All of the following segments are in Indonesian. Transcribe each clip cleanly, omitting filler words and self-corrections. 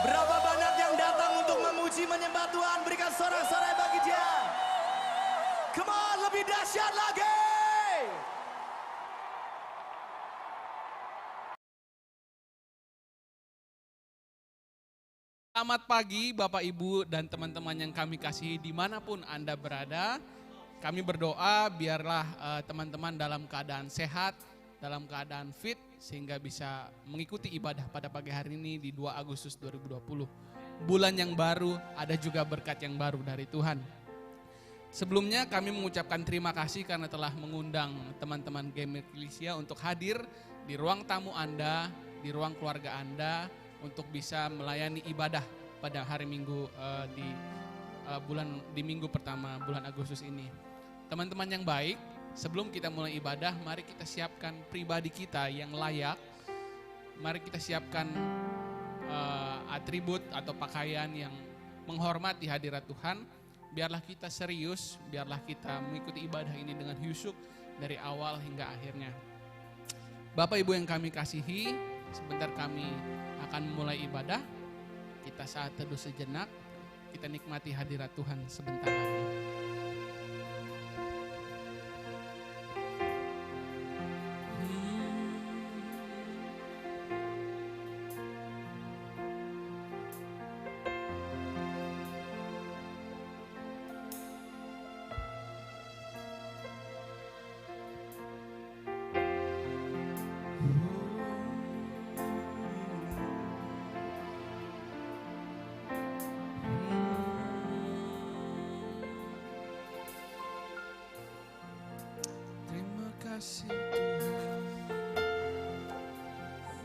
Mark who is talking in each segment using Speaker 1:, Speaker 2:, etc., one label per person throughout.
Speaker 1: Berapa banyak yang datang untuk memuji menyembah Tuhan? Berikan sorak-sorai bagi Dia. Come on, lebih dahsyat lagi.
Speaker 2: Selamat pagi Bapak Ibu dan teman-teman yang kami kasihi dimanapun Anda berada. Kami berdoa biarlah teman-teman dalam keadaan sehat, dalam keadaan fit sehingga bisa mengikuti ibadah pada pagi hari ini di 2 Agustus 2020. Bulan yang baru, ada juga berkat yang baru dari Tuhan. Sebelumnya kami mengucapkan terima kasih karena telah mengundang teman-teman GEM Eklesia untuk hadir di ruang tamu Anda, di ruang keluarga Anda untuk bisa melayani ibadah pada hari Minggu di minggu pertama bulan Agustus ini. Teman-teman yang baik, sebelum kita mulai ibadah, mari kita siapkan pribadi kita yang layak. Mari kita siapkan atribut atau pakaian yang menghormati hadirat Tuhan. Biarlah kita serius, biarlah kita mengikuti ibadah ini dengan khusyuk dari awal hingga akhirnya. Bapak Ibu yang kami kasihi, sebentar kami akan mulai ibadah. Kita saat teduh sejenak, kita nikmati hadirat Tuhan sebentar lagi. Kasih Tuhan,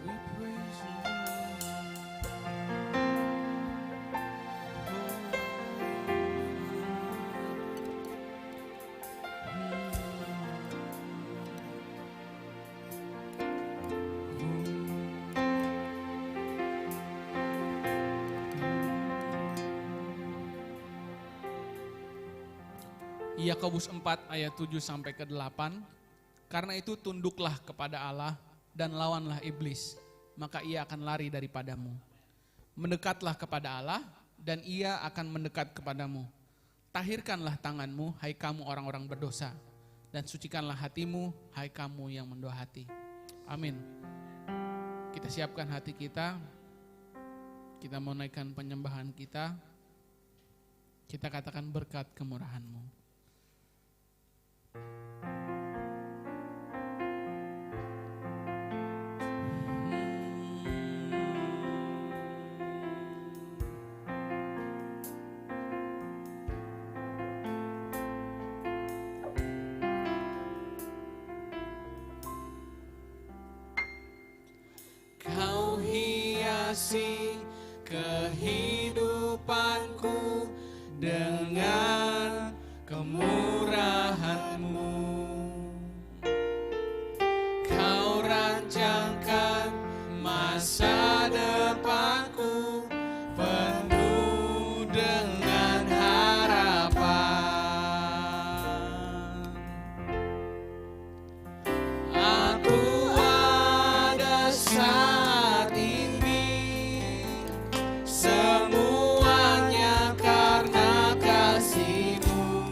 Speaker 2: we praise you, Yakobus 4 ayat 7 sampai ke 8. Karena itu tunduklah kepada Allah dan lawanlah iblis, maka ia akan lari daripadamu. Mendekatlah kepada Allah dan ia akan mendekat kepadamu. Tahirkanlah tanganmu, hai kamu orang-orang berdosa, dan sucikanlah hatimu, hai kamu yang mendua hati. Amin. Kita siapkan hati kita mau naikkan penyembahan kita. Kita katakan berkat kemurahan-Mu. Kau hiasi kehidupanku dengan kemurahan-Mu. Kau rancangkan masa depanku penuh dengan harapan. Aku ada saat ini, semuanya karena kasih-Mu.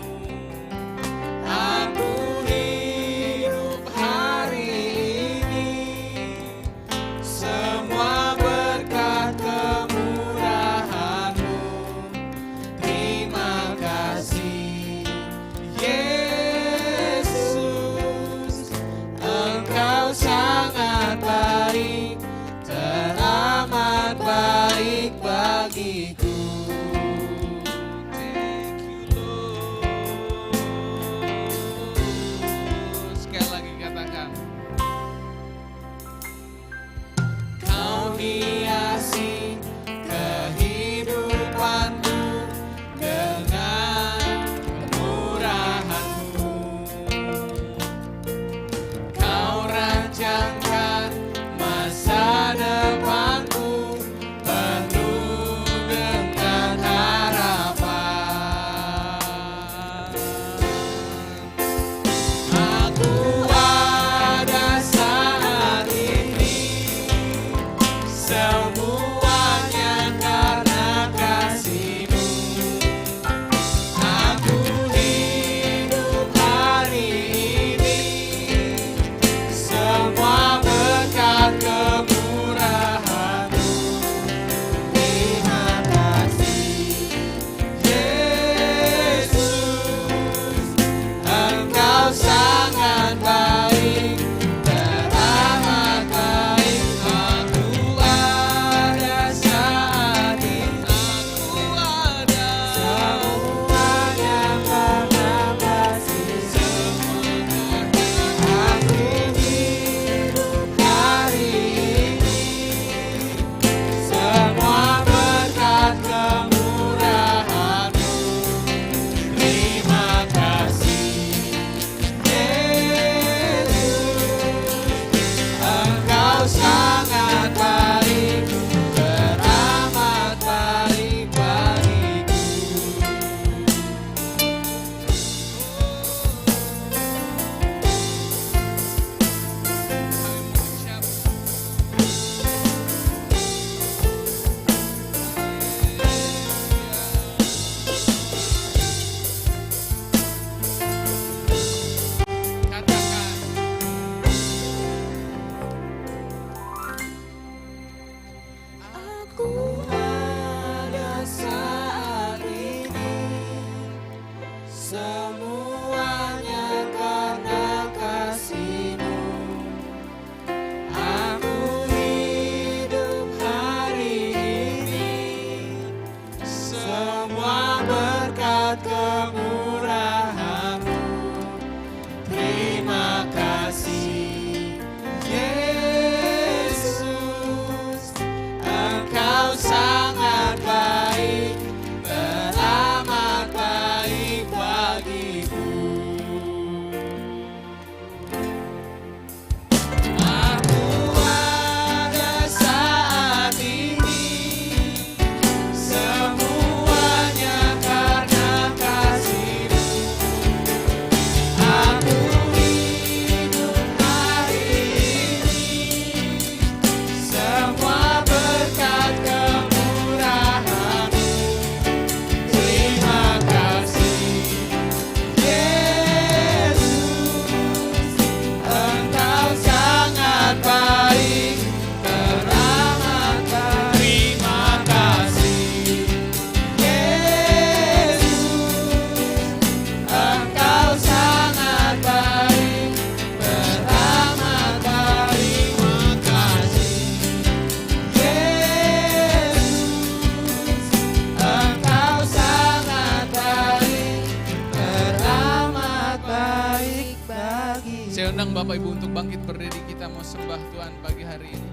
Speaker 2: Bapak Ibu untuk bangkit berdiri, kita mau sembah Tuhan pagi hari ini.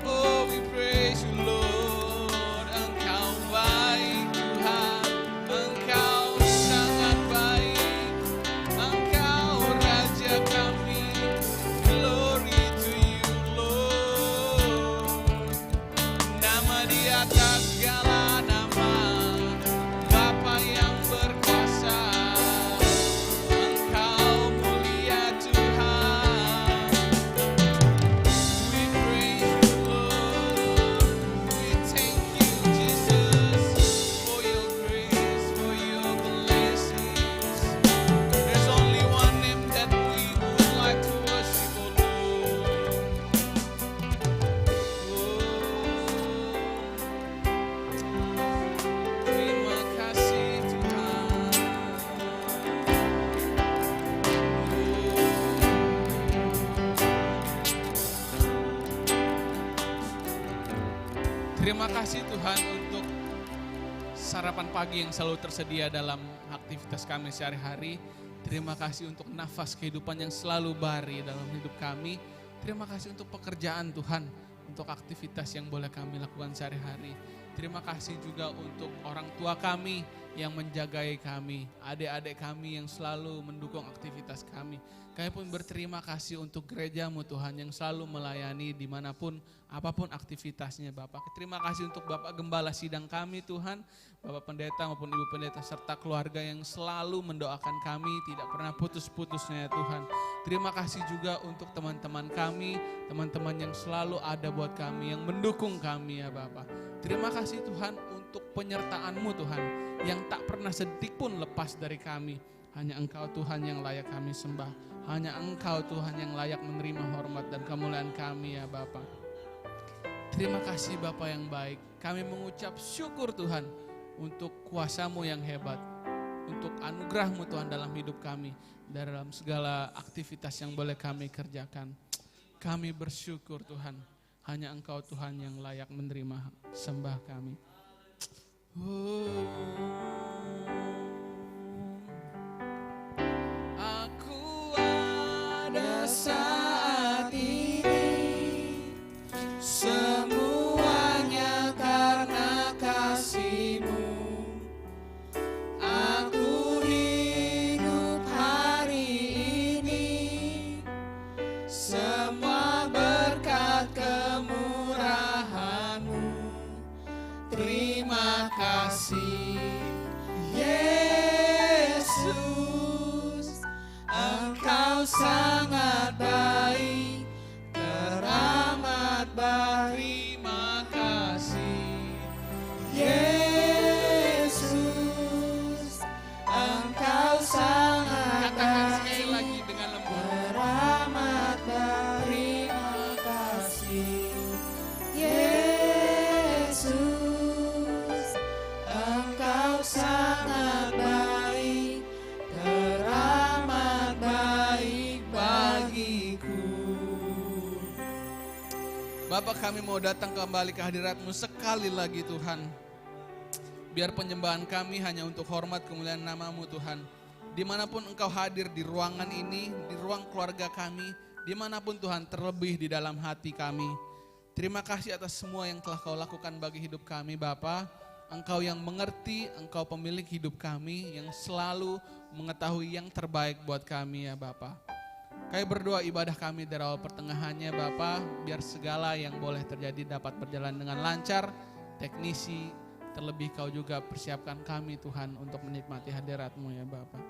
Speaker 2: Oh, we praise you Lord, Engkau baik Tuhan, Engkau sangat baik, Engkau Raja kami, glory to you Lord. Nama di atas segala nama, Bapa yang berkuasa, Engkau mulia Tuhan. We praise you Lord, we thank you Jesus for your grace, for your blessings. There's only one name that we would like to worship, oh Lord. Terima kasih Tuhan. Terima kasih Tuhan untuk sarapan pagi yang selalu tersedia dalam aktivitas kami sehari-hari. Terima kasih untuk nafas kehidupan yang selalu bari dalam hidup kami. Terima kasih untuk pekerjaan Tuhan, untuk aktivitas yang boleh kami lakukan sehari-hari. Terima kasih juga untuk orang tua kami yang menjagai kami, adik-adik kami yang selalu mendukung aktivitas kami. Kami pun berterima kasih untuk gereja-Mu Tuhan yang selalu melayani dimanapun, apapun aktivitasnya Bapak. Terima kasih untuk Bapak Gembala Sidang kami Tuhan, Bapak Pendeta maupun Ibu Pendeta serta keluarga yang selalu mendoakan kami, tidak pernah putus-putusnya ya Tuhan. Terima kasih juga untuk teman-teman kami, teman-teman yang selalu ada buat kami, yang mendukung kami ya Bapak. Terima kasih Tuhan untuk penyertaan-Mu Tuhan, yang tak pernah sedetik pun lepas dari kami. Hanya Engkau Tuhan yang layak kami sembah. Hanya Engkau Tuhan yang layak menerima hormat dan kemuliaan kami ya Bapa. Terima kasih Bapa yang baik. Kami mengucap syukur Tuhan untuk kuasa-Mu yang hebat. Untuk anugerah-Mu Tuhan dalam hidup kami. Dalam segala aktivitas yang boleh kami kerjakan. Kami bersyukur Tuhan. Hanya Engkau Tuhan yang layak menerima sembah kami. Aku ada saat ini, semuanya karena kasih-Mu. Aku hidup hari ini, semua berkat kemurahan-Mu. Terima kasih Yesus, Engkau sangat baik, teramat baik. Terima kasih Yesus, Engkau sangat baik. Katakan sekali lagi dengan lembut. Teramat baik. Terima kasih Yesus, Engkau sangat baik, teramat baik bagiku. Bapak, kami mau datang kembali ke hadirat-Mu sekali lagi Tuhan. Biar penyembahan kami hanya untuk hormat kemuliaan nama-Mu Tuhan. Dimanapun Engkau hadir di ruangan ini, di ruang keluarga kami, dimanapun Tuhan, terlebih di dalam hati kami. Terima kasih atas semua yang telah Kau lakukan bagi hidup kami Bapa. Engkau yang mengerti, Engkau pemilik hidup kami yang selalu mengetahui yang terbaik buat kami ya Bapa. Kami berdoa ibadah kami dari awal pertengahannya Bapa, biar segala yang boleh terjadi dapat berjalan dengan lancar. Teknisi, terlebih Kau juga persiapkan kami Tuhan untuk menikmati hadirat-Mu ya Bapa.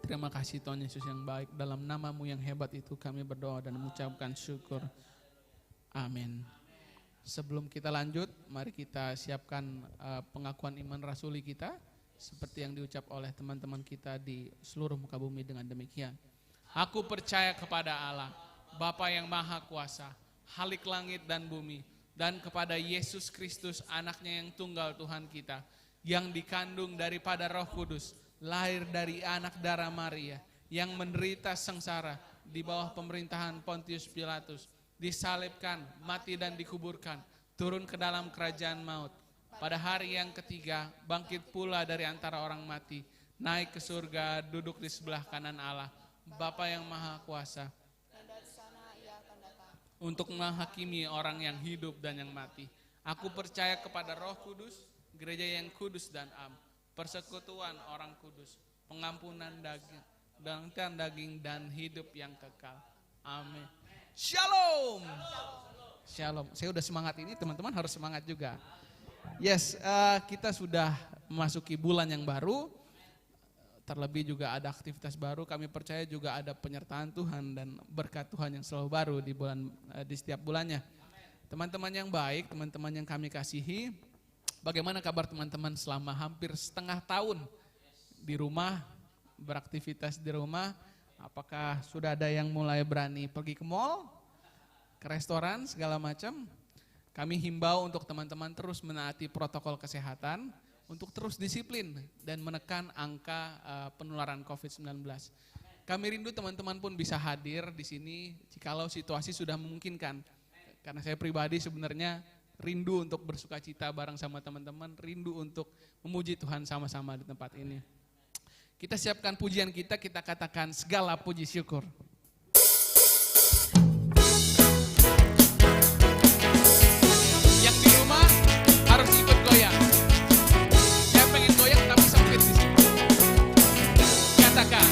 Speaker 2: Terima kasih Tuhan Yesus yang baik, dalam nama-Mu yang hebat itu kami berdoa dan mengucapkan syukur. Amin. Sebelum kita lanjut, mari kita siapkan pengakuan iman rasuli kita seperti yang diucap oleh teman-teman kita di seluruh muka bumi dengan demikian. Aku percaya kepada Allah, Bapa yang Maha Kuasa, Halik langit dan bumi, dan kepada Yesus Kristus, Anaknya yang tunggal Tuhan kita, yang dikandung daripada Roh Kudus, lahir dari anak darah Maria, yang menderita sengsara di bawah pemerintahan Pontius Pilatus, disalibkan, mati dan dikuburkan, turun ke dalam kerajaan maut. Pada hari yang ketiga, bangkit pula dari antara orang mati, naik ke surga, duduk di sebelah kanan Allah, Bapa yang Maha Kuasa,
Speaker 3: dan dari sana ia akan datang.
Speaker 2: untuk menghakimi orang yang hidup dan yang mati. Aku percaya kepada Roh Kudus, gereja yang kudus dan am, persekutuan orang kudus, pengampunan daging dan hidup yang kekal. Amin. Shalom. Shalom. Saya udah semangat ini, teman-teman harus semangat juga. Yes, kita sudah memasuki bulan yang baru. Terlebih juga ada aktivitas baru. Kami percaya juga ada penyertaan Tuhan dan berkat Tuhan yang selalu baru di setiap bulannya. Teman-teman yang baik, teman-teman yang kami kasihi, bagaimana kabar teman-teman selama hampir setengah tahun di rumah, beraktivitas di rumah? Apakah sudah ada yang mulai berani pergi ke mall, ke restoran, segala macam? Kami himbau untuk teman-teman terus menaati protokol kesehatan, untuk terus disiplin dan menekan angka penularan COVID-19. Kami rindu teman-teman pun bisa hadir di sini jikalau situasi sudah memungkinkan. Karena saya pribadi sebenarnya rindu untuk bersukacita bareng sama teman-teman, rindu untuk memuji Tuhan sama-sama di tempat ini. Kita siapkan pujian kita katakan segala puji syukur. Yang di rumah harus ikut goyang. Saya pengen goyang tapi sempit di sini. Katakan.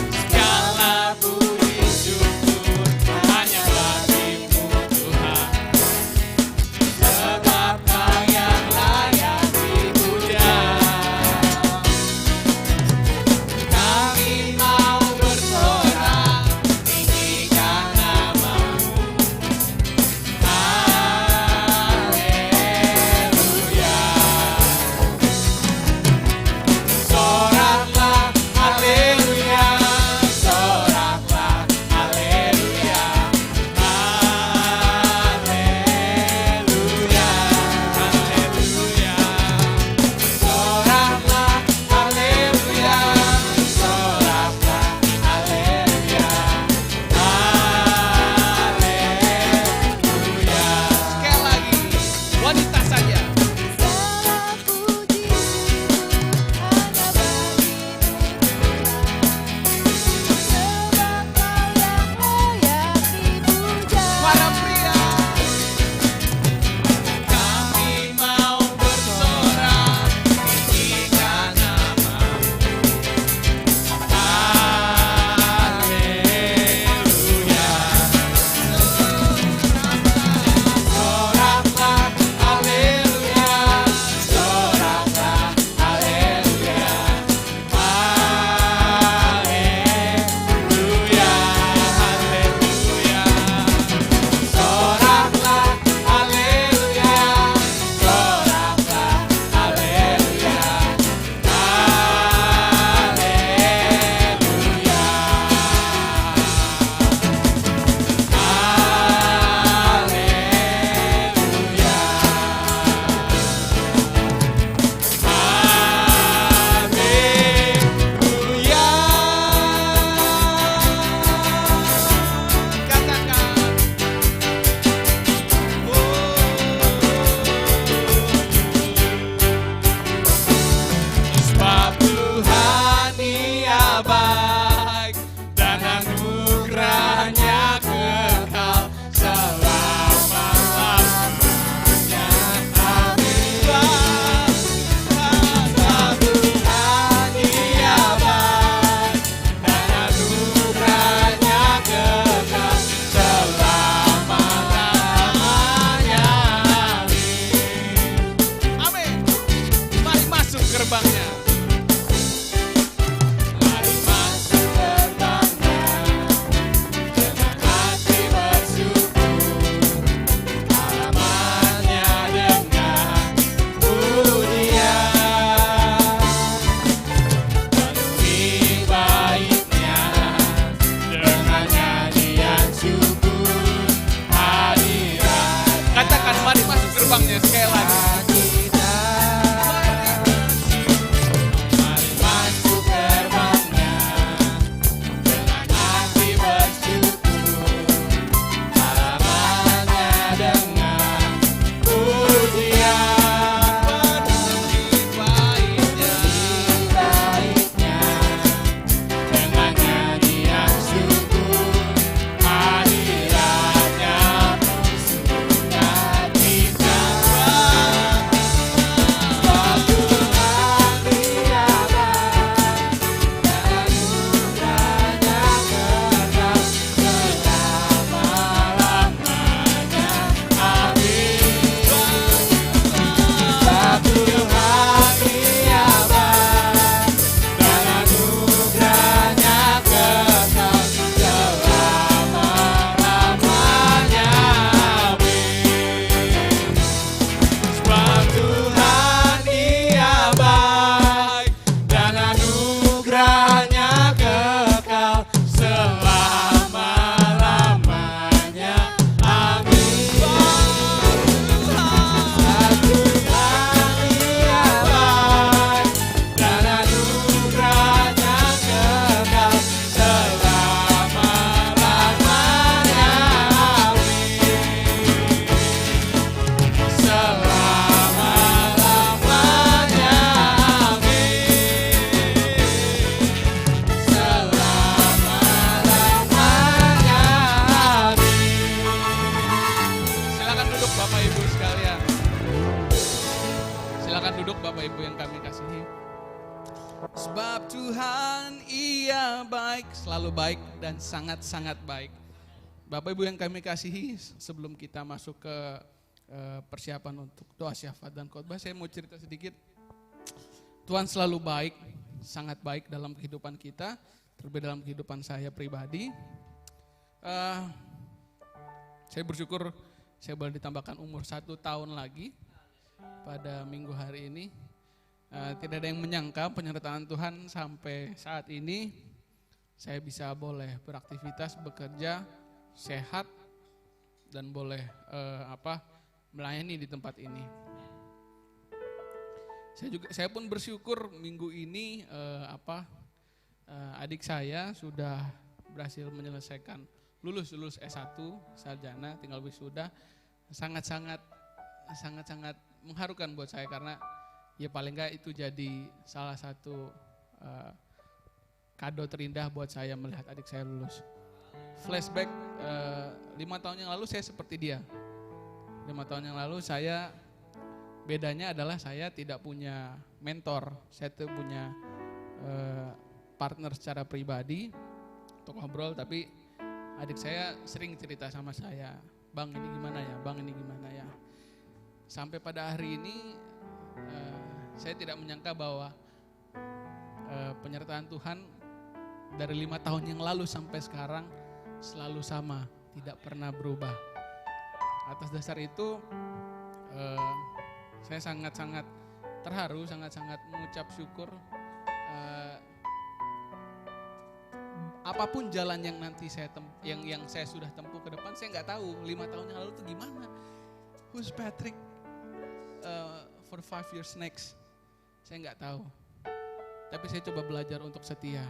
Speaker 2: Segala puji syukur hanya bagimu Tuhan. Sebab Kau yang layak dipuja. Kami mau bersorak tinggikan nama-Mu. Haleluya. Soraklah haleluya, soraklah haleluya, haleluya, haleluya. Soraklah haleluya, soraklah haleluya, haleluya. Sekali lagi, wanita saja.
Speaker 3: Segala puji syukur hanya bagimu Tuhan. Sebab Kau yang layak dipuja.
Speaker 2: Para pria, kami mau bersorak tinggikan nama-Mu. Haleluya. Soraklah haleluya, soraklah haleluya, haleluya, haleluya. Soraklah haleluya, soraklah haleluya, haleluya. Katakan. Sebab Tuhan Dia baik dan anugerahnya kekal selama-lamanya. Amin. Sebab Tuhan Dia baik dan anugerahnya kekal selama-lamanya. Amin. Mari masuk gerbangnya. Mari masuk gerbangnya dengan hati bersyukur. Halamannya dengan pujian. Penuhi baitnya dengan nyanyian syukur hadirat. Katakan mari masuk gerbangnya sekali lagi. Mari masuk gerbangnya dengan hati bersyukur. Halamannya dengan pujian. Penuhi baitnya Ibu sekalian. Silakan duduk Bapak Ibu yang kami kasihi. Sebab Tuhan Ia baik, selalu baik dan sangat-sangat baik. Bapak Ibu yang kami kasihi, sebelum kita masuk ke persiapan untuk doa syafaat dan khotbah, saya mau cerita sedikit. Tuhan selalu baik, sangat baik dalam kehidupan kita, terlebih dalam kehidupan saya pribadi. Saya bersyukur saya boleh ditambahkan umur 1 tahun lagi pada minggu hari ini. Tidak ada yang menyangka penyertaan Tuhan sampai saat ini saya bisa boleh beraktivitas, bekerja, sehat dan boleh melayani di tempat ini. Saya pun bersyukur minggu ini adik saya sudah berhasil menyelesaikan lulus S1 sarjana, tinggal wisuda. Sangat-sangat mengharukan buat saya karena ya paling enggak itu jadi salah satu kado terindah buat saya melihat adik saya lulus. Flashback 5 tahun yang lalu saya seperti dia. 5 tahun yang lalu bedanya adalah saya tidak punya mentor, saya tuh punya partner secara pribadi untuk ngobrol, tapi adik saya sering cerita sama saya, "Bang ini gimana ya, Bang ini gimana ya." Sampai pada hari ini saya tidak menyangka bahwa penyertaan Tuhan dari 5 tahun yang lalu sampai sekarang selalu sama, tidak pernah berubah. Atas dasar itu saya sangat-sangat terharu, sangat-sangat mengucap syukur. Apapun jalan yang nanti yang saya sudah tempuh ke depan, saya nggak tahu 5 tahun yang lalu itu gimana. Who's Patrick for 5 years next? Saya nggak tahu. Tapi saya coba belajar untuk setia.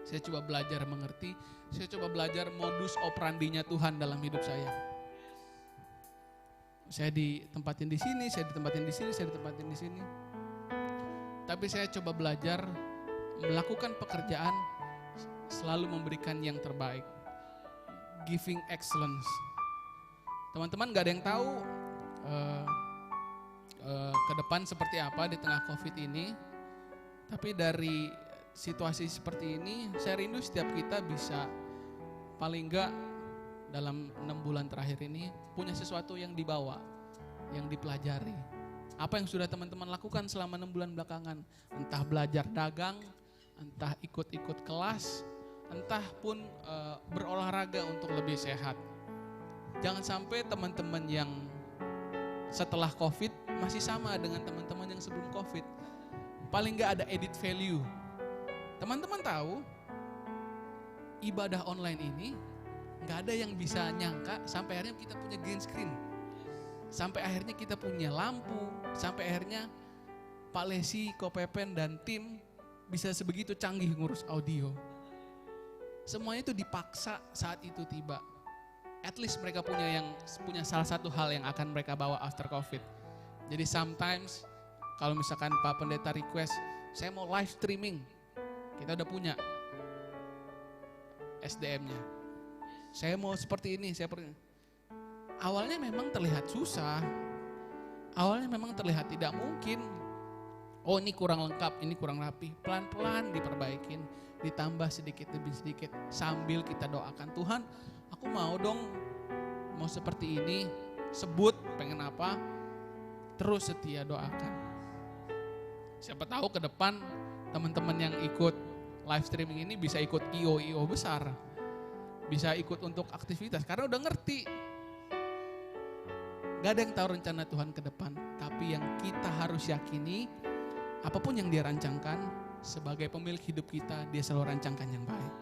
Speaker 2: Saya coba belajar mengerti. Saya coba belajar modus operandinya Tuhan dalam hidup saya. Saya ditempatin di sini, saya ditempatin di sini, saya ditempatin di sini. Tapi saya coba belajar melakukan pekerjaan selalu memberikan yang terbaik. Giving excellence. Teman-teman gak ada yang tahu ke depan seperti apa di tengah COVID ini. Tapi dari situasi seperti ini, saya rindu setiap kita bisa paling enggak dalam 6 bulan terakhir ini punya sesuatu yang dibawa, yang dipelajari. Apa yang sudah teman-teman lakukan selama 6 bulan belakangan? Entah belajar dagang, entah ikut-ikut kelas, entah pun berolahraga untuk lebih sehat. Jangan sampai teman-teman yang setelah COVID masih sama dengan teman-teman yang sebelum COVID. Paling enggak ada added value. Teman-teman tahu, ibadah online ini gak ada yang bisa nyangka sampai akhirnya kita punya green screen. Sampai akhirnya kita punya lampu, sampai akhirnya Pak Lesi, Kopepen dan tim bisa sebegitu canggih ngurus audio. Semuanya itu dipaksa saat itu tiba. At least mereka punya salah satu hal yang akan mereka bawa after COVID. Jadi sometimes kalau misalkan Pak Pendeta request, saya mau live streaming. Kita udah punya SDM-nya. Saya mau seperti ini, awalnya memang terlihat susah. Awalnya memang terlihat tidak mungkin. Oh ini kurang lengkap, ini kurang rapi. Pelan-pelan diperbaikin, ditambah sedikit demi sedikit. Sambil kita doakan, Tuhan aku mau dong, mau seperti ini. Sebut pengen apa, terus setia doakan. Siapa tahu ke depan teman-teman yang ikut live streaming ini bisa ikut IO besar. Bisa ikut untuk aktivitas karena udah ngerti. Gak ada yang tahu rencana Tuhan ke depan. Tapi yang kita harus yakini, apapun yang dia rancangkan, sebagai pemilik hidup kita, dia selalu rancangkan yang baik.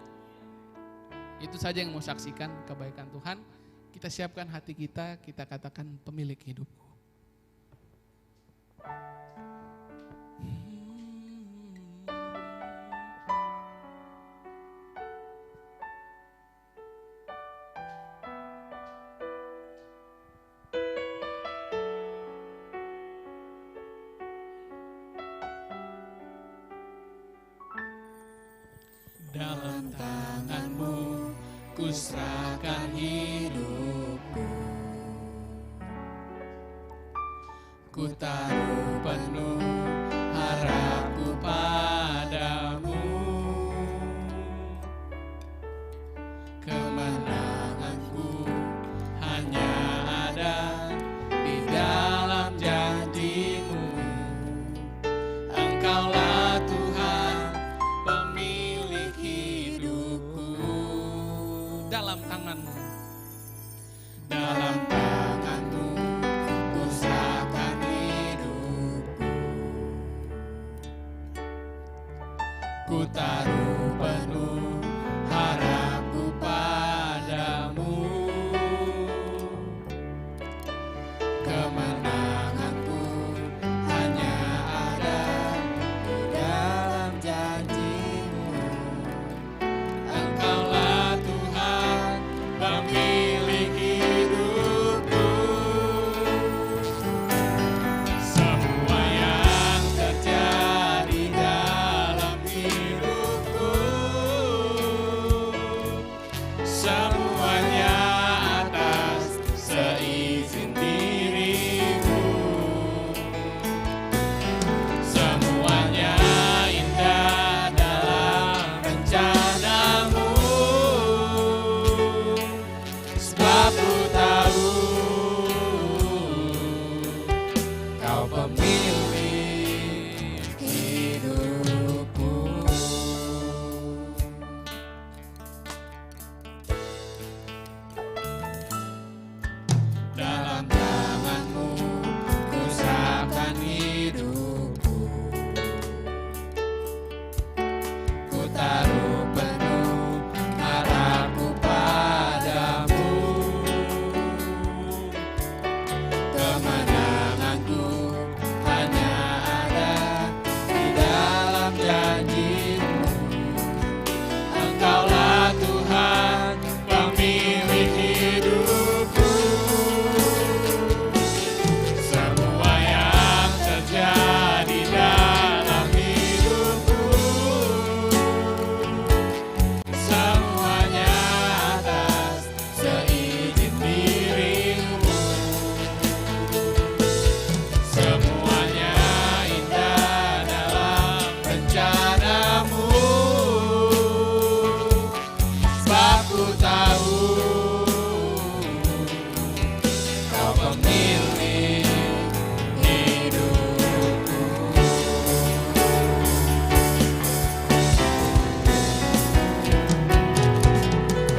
Speaker 2: Itu saja yang mau saksikan kebaikan Tuhan. Kita siapkan hati kita, kita katakan pemilik hidupku.
Speaker 4: Dalam tangan-Mu ku serahkan hidupku.
Speaker 2: ku taruh penuh harapku padamu. Kemenanganku hanya ada di dalam janji-Mu. Engkaulah Tuhan pemilik hidupku. Dalam tangan-Mu, dalam tangan-Mu ku serahkan hidupku. Ku taruh penuh harapku padamu. Kemenanganku hanya ada di dalam janji-Mu. Engkaulah Tuhan pemilik hidupku. Semua yang terjadi dalam hidupku, semuanya atas seizin diri-Mu. Semuanya indah dalam rencana-Mu. Sebab ku tahu Kau pemilik hidupku. Dalam tangan-Mu ku serahkan hidupku. Ku taruh penuh harapku padamu. Kemenanganku hanya ada di dalam janji-Mu. Engkaulah Tuhan pemilik hidupku. Semua yang terjadi dalam hidupku, semuanya atas seizin diri-Mu. Semuanya indah dalam rencana-Mu. Sebab ku tahu Kau pemilik hidupku.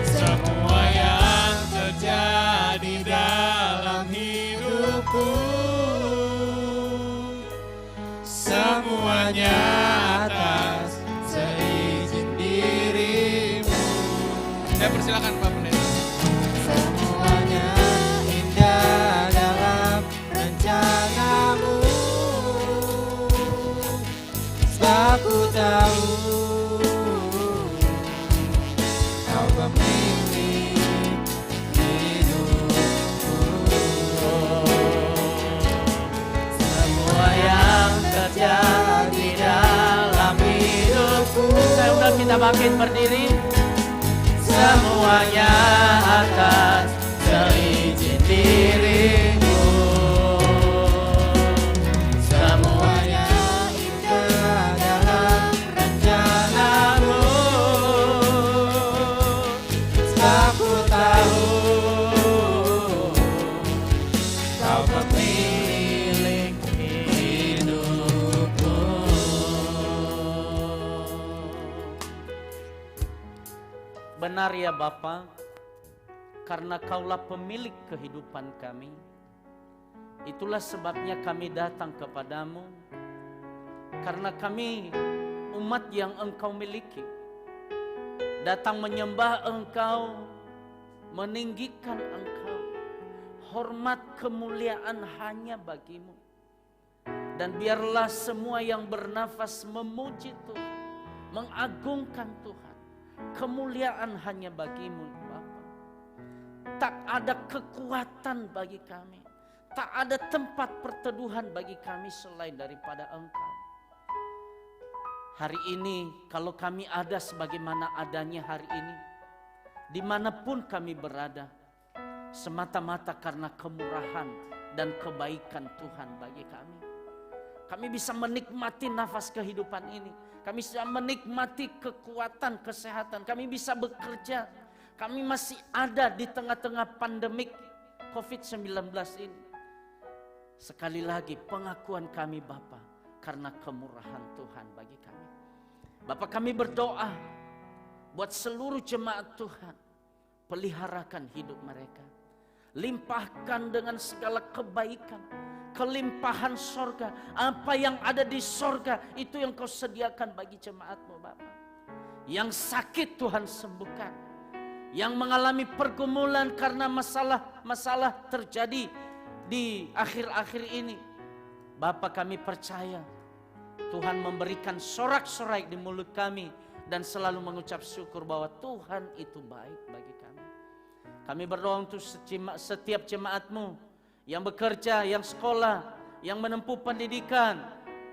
Speaker 2: Semua yang terjadi dalam hidupku, semuanya atas seizin diri-Mu. Saya persilakan Pak Pendeta. Semuanya indah dalam rencana-Mu. Sebab ku tahu Kau pemilik hidupku. Semua yang terjadi dalam hidupku. Saya undang kita bangkit berdiri. Semuanya atas seizin diri-Mu. Semuanya indah dalam rencana-Mu. Sebab ku tahu Kau pemilik hidupku. Benar ya Bapa, karena Kaulah pemilik kehidupan kami. Itulah sebabnya kami datang kepadamu, karena kami umat yang Engkau miliki. Datang menyembah Engkau, meninggikan Engkau. Hormat kemuliaan hanya bagi-Mu. Dan biarlah semua yang bernafas memuji Tuhan, mengagungkan Tuhan. Kemuliaan hanya bagi-Mu Bapa. Tak ada kekuatan bagi kami, tak ada tempat perteduhan bagi kami selain daripada Engkau. Hari ini kalau kami ada sebagaimana adanya hari ini, dimanapun kami berada, semata-mata karena kemurahan
Speaker 4: dan kebaikan Tuhan bagi kami. Kami bisa menikmati nafas kehidupan ini. Kami bisa menikmati kekuatan, kesehatan. Kami bisa bekerja. Kami masih ada di tengah-tengah pandemik COVID-19 ini. Sekali lagi pengakuan kami Bapa, karena kemurahan Tuhan bagi kami. Bapa, kami berdoa buat seluruh jemaat Tuhan. Peliharakan hidup mereka. Limpahkan dengan segala kebaikan, kelimpahan sorga. Apa yang ada di sorga, itu yang kau sediakan bagi jemaatmu Bapa. Yang sakit Tuhan sembuhkan. Yang mengalami pergumulan karena masalah terjadi di akhir-akhir ini, Bapa, kami percaya Tuhan memberikan sorak-sorai di mulut kami dan selalu mengucap syukur bahwa Tuhan itu baik bagi kami. Kami berdoa untuk setiap jemaatmu yang bekerja, yang sekolah, yang menempuh pendidikan.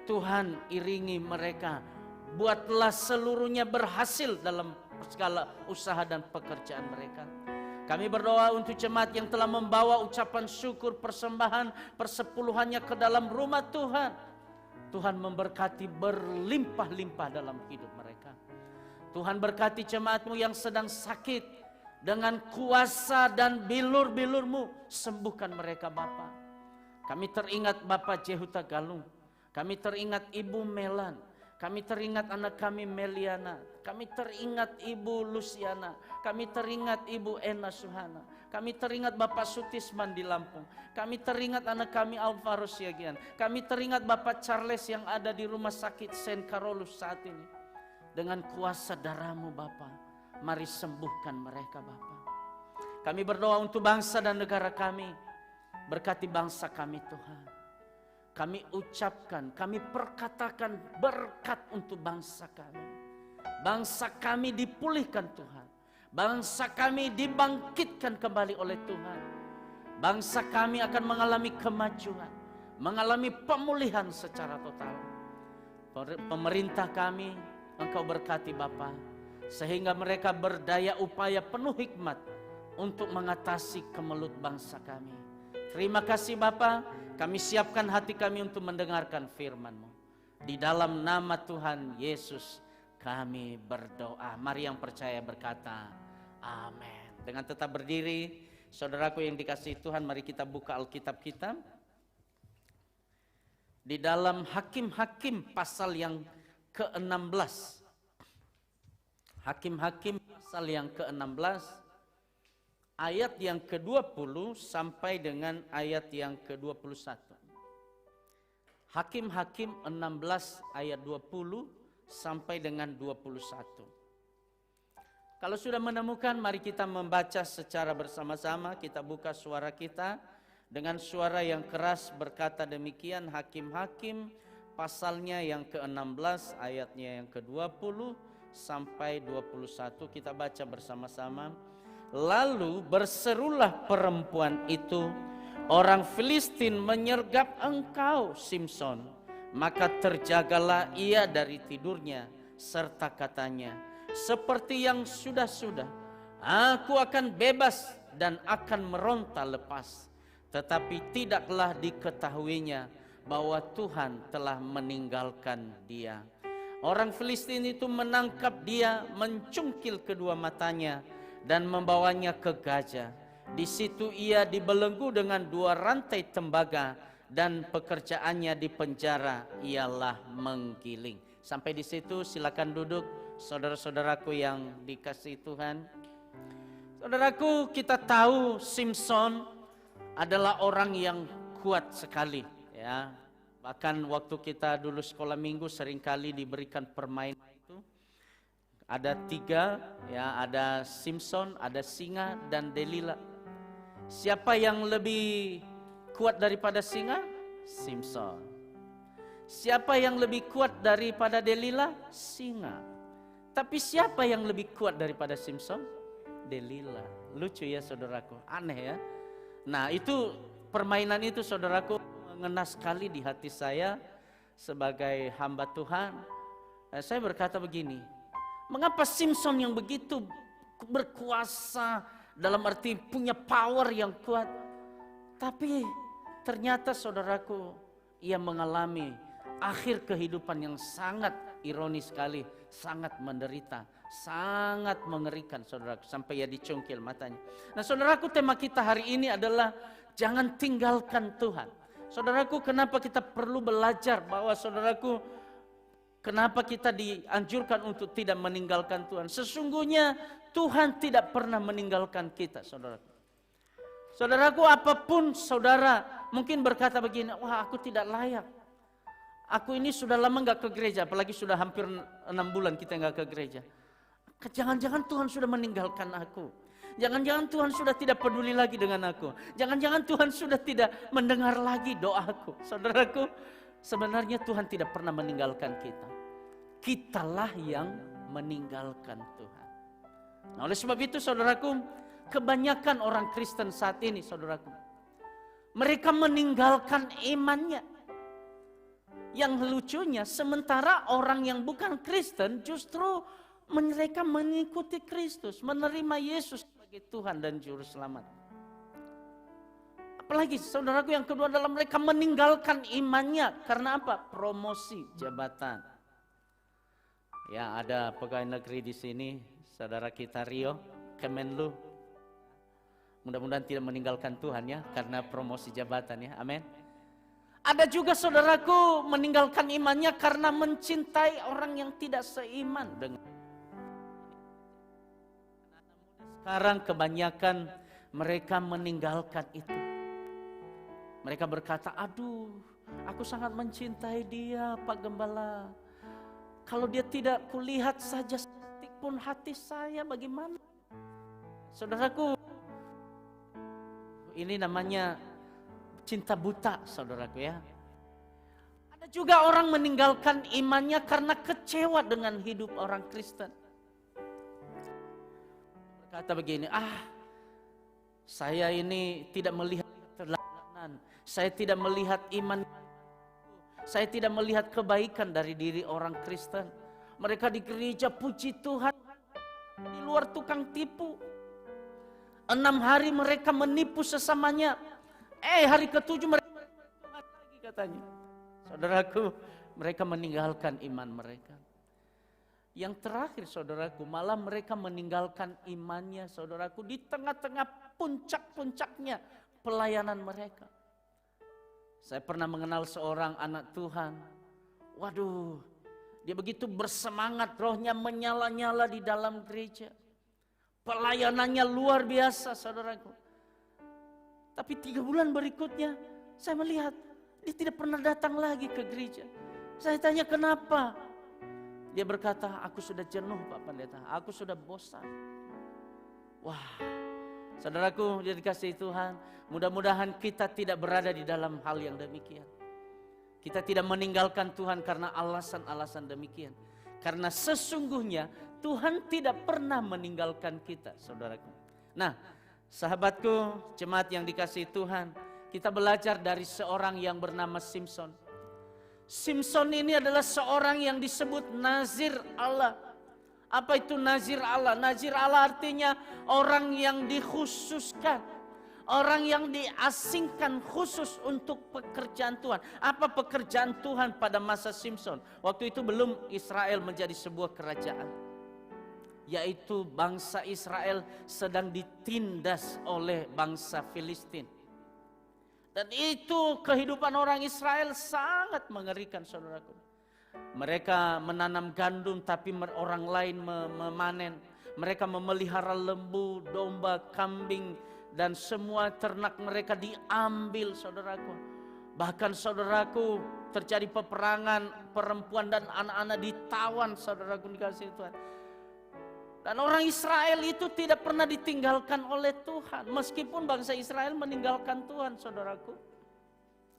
Speaker 4: Tuhan iringi mereka. Buatlah seluruhnya berhasil dalam segala usaha dan pekerjaan mereka. Kami berdoa untuk jemaat yang telah membawa ucapan syukur, persembahan, persepuluhannya ke dalam rumah Tuhan. Tuhan memberkati berlimpah-limpah dalam hidup mereka. Tuhan berkati jemaatmu yang sedang sakit. Dengan kuasa dan bilur-bilur-Mu sembuhkan mereka Bapa. Kami teringat Bapak Jehuta Galung. Kami teringat Ibu Melan. Kami teringat anak kami Meliana. Kami teringat Ibu Luciana. Kami teringat Ibu Ena Suhana. Kami teringat Bapak Sutisman di Lampung. Kami teringat anak kami Alvaro Siagian. Kami teringat Bapak Charles yang ada di rumah sakit Saint Carolus saat ini. Dengan kuasa darah-Mu Bapa, mari sembuhkan mereka Bapa. Kami berdoa untuk bangsa dan negara kami. Berkati bangsa kami Tuhan. Kami ucapkan, kami perkatakan berkat untuk bangsa kami. Bangsa kami dipulihkan Tuhan. Bangsa kami dibangkitkan kembali oleh Tuhan. Bangsa kami akan mengalami kemajuan, mengalami pemulihan secara total. Pemerintah kami Engkau berkati Bapa, sehingga mereka berdaya upaya penuh hikmat untuk mengatasi kemelut bangsa kami. Terima kasih Bapa, kami siapkan hati kami untuk mendengarkan firman-Mu. Di dalam nama Tuhan Yesus kami berdoa. Mari yang percaya berkata amin. Dengan tetap berdiri, saudaraku yang dikasihi Tuhan, mari kita buka Alkitab kita. Di dalam Hakim-Hakim pasal yang ke-16. Hakim-Hakim pasal yang ke-16. Ayat yang ke-20 sampai dengan ayat yang ke-21. Hakim-Hakim 16 ayat 20 sampai dengan 21. Kalau sudah menemukan, mari kita membaca secara bersama-sama. Kita buka suara kita dengan suara yang keras berkata demikian. Hakim-Hakim pasalnya yang ke-16 ayatnya yang ke-20 sampai 21. Kita baca bersama-sama. Lalu berserulah perempuan itu, orang Filistin menyergap engkau Simson. Maka terjagalah ia dari tidurnya, serta katanya, seperti yang sudah-sudah, aku akan bebas dan akan meronta lepas. Tetapi tidaklah diketahuinya bahwa Tuhan telah meninggalkan dia. Orang Filistin itu menangkap dia, mencungkil kedua matanya, dan membawanya ke gajah. Di situ ia dibelenggu dengan 2 rantai tembaga, dan pekerjaannya di penjara ialah menggiling. Sampai di situ silakan duduk, saudara-saudaraku yang dikasihi Tuhan. Saudaraku, kita tahu Simson adalah orang yang kuat sekali, ya. Bahkan waktu kita dulu sekolah minggu seringkali diberikan permainan itu. Ada 3, ya, ada Simson, ada singa, dan Delila. Siapa yang lebih kuat daripada singa? Simson. Siapa yang lebih kuat daripada Delila? Singa. Tapi siapa yang lebih kuat daripada Simson? Delila. Lucu ya saudaraku, aneh ya. Nah itu permainan itu saudaraku mengena sekali di hati saya sebagai hamba Tuhan. Saya berkata begini, mengapa Simson yang begitu berkuasa, dalam arti punya power yang kuat, tapi ternyata saudaraku, ia mengalami akhir kehidupan yang sangat ironis sekali, sangat menderita, sangat mengerikan saudaraku, sampai ia dicungkil matanya. Nah saudaraku, tema kita hari ini adalah jangan tinggalkan Tuhan. Saudaraku, kenapa kita perlu belajar bahwa saudaraku, kenapa kita dianjurkan untuk tidak meninggalkan Tuhan? Sesungguhnya Tuhan tidak pernah meninggalkan kita, saudaraku. Saudaraku, apapun saudara mungkin berkata begini, wah aku tidak layak. Aku ini sudah lama nggak ke gereja, apalagi sudah hampir 6 bulan kita nggak ke gereja. Jangan-jangan Tuhan sudah meninggalkan aku. Jangan-jangan Tuhan sudah tidak peduli lagi dengan aku. Jangan-jangan Tuhan sudah tidak mendengar lagi doaku. Saudaraku, sebenarnya Tuhan tidak pernah meninggalkan kita. Kitalah yang meninggalkan Tuhan. Nah, oleh sebab itu saudaraku, kebanyakan orang Kristen saat ini saudaraku, mereka meninggalkan imannya. Yang lucunya, sementara orang yang bukan Kristen justru mereka mengikuti Kristus, menerima Yesus sebagai Tuhan dan Juru Selamat. Apalagi saudaraku, yang kedua adalah mereka meninggalkan imannya. Karena apa? Promosi jabatan. Ya, ada pegawai negeri di sini, saudara kita Rio, Kemenlu. Mudah-mudahan tidak meninggalkan Tuhan ya, karena promosi jabatan ya, amin. Ada juga saudaraku meninggalkan imannya karena mencintai orang yang tidak seiman dengan. Sekarang kebanyakan mereka meninggalkan itu. Mereka berkata, aduh aku sangat mencintai dia Pak Gembala. Kalau dia tidak kulihat saja sedetik pun hati saya bagaimana? Saudaraku, ini namanya cinta buta saudaraku ya. Ada juga orang meninggalkan imannya karena kecewa dengan hidup orang Kristen. Berkata begini, saya ini tidak melihat keteladanan, saya tidak melihat iman, saya tidak melihat kebaikan dari diri orang Kristen. Mereka di gereja puji Tuhan, di luar tukang tipu. 6 hari mereka menipu sesamanya. Hari ke-7 mereka Tuhan lagi katanya. Saudaraku, mereka meninggalkan iman mereka. Yang terakhir saudaraku, malah mereka meninggalkan imannya saudaraku di tengah-tengah puncak-puncaknya pelayanan mereka. Saya pernah mengenal seorang anak Tuhan. Waduh, dia begitu bersemangat, rohnya menyala-nyala di dalam gereja. Pelayanannya luar biasa saudaraku. Tapi 3 bulan berikutnya saya melihat dia tidak pernah datang lagi ke gereja. Saya tanya kenapa? Dia berkata, aku sudah jenuh Pak Pendeta, aku sudah bosan. Wah, saudaraku dia dikasihi Tuhan, mudah-mudahan kita tidak berada di dalam hal yang demikian. Kita tidak meninggalkan Tuhan karena alasan-alasan demikian. Karena sesungguhnya Tuhan tidak pernah meninggalkan kita saudaraku. Nah, sahabatku, jemaat yang dikasihi Tuhan, kita belajar dari seorang yang bernama Simson. Simson ini adalah seorang yang disebut Nazir Allah. Apa itu Nazir Allah? Nazir Allah artinya orang yang dikhususkan, orang yang diasingkan khusus untuk pekerjaan Tuhan. Apa pekerjaan Tuhan pada masa Simson? Waktu itu belum Israel menjadi sebuah kerajaan, yaitu bangsa Israel sedang ditindas oleh bangsa Filistin. Dan itu kehidupan orang Israel sangat mengerikan saudaraku. Mereka menanam gandum tapi orang lain memanen. Mereka memelihara lembu, domba, kambing dan semua ternak mereka diambil saudaraku. Bahkan saudaraku terjadi peperangan, perempuan dan anak-anak ditawan saudaraku dikasihi Tuhan. Dan orang Israel itu tidak pernah ditinggalkan oleh Tuhan. Meskipun bangsa Israel meninggalkan Tuhan saudaraku.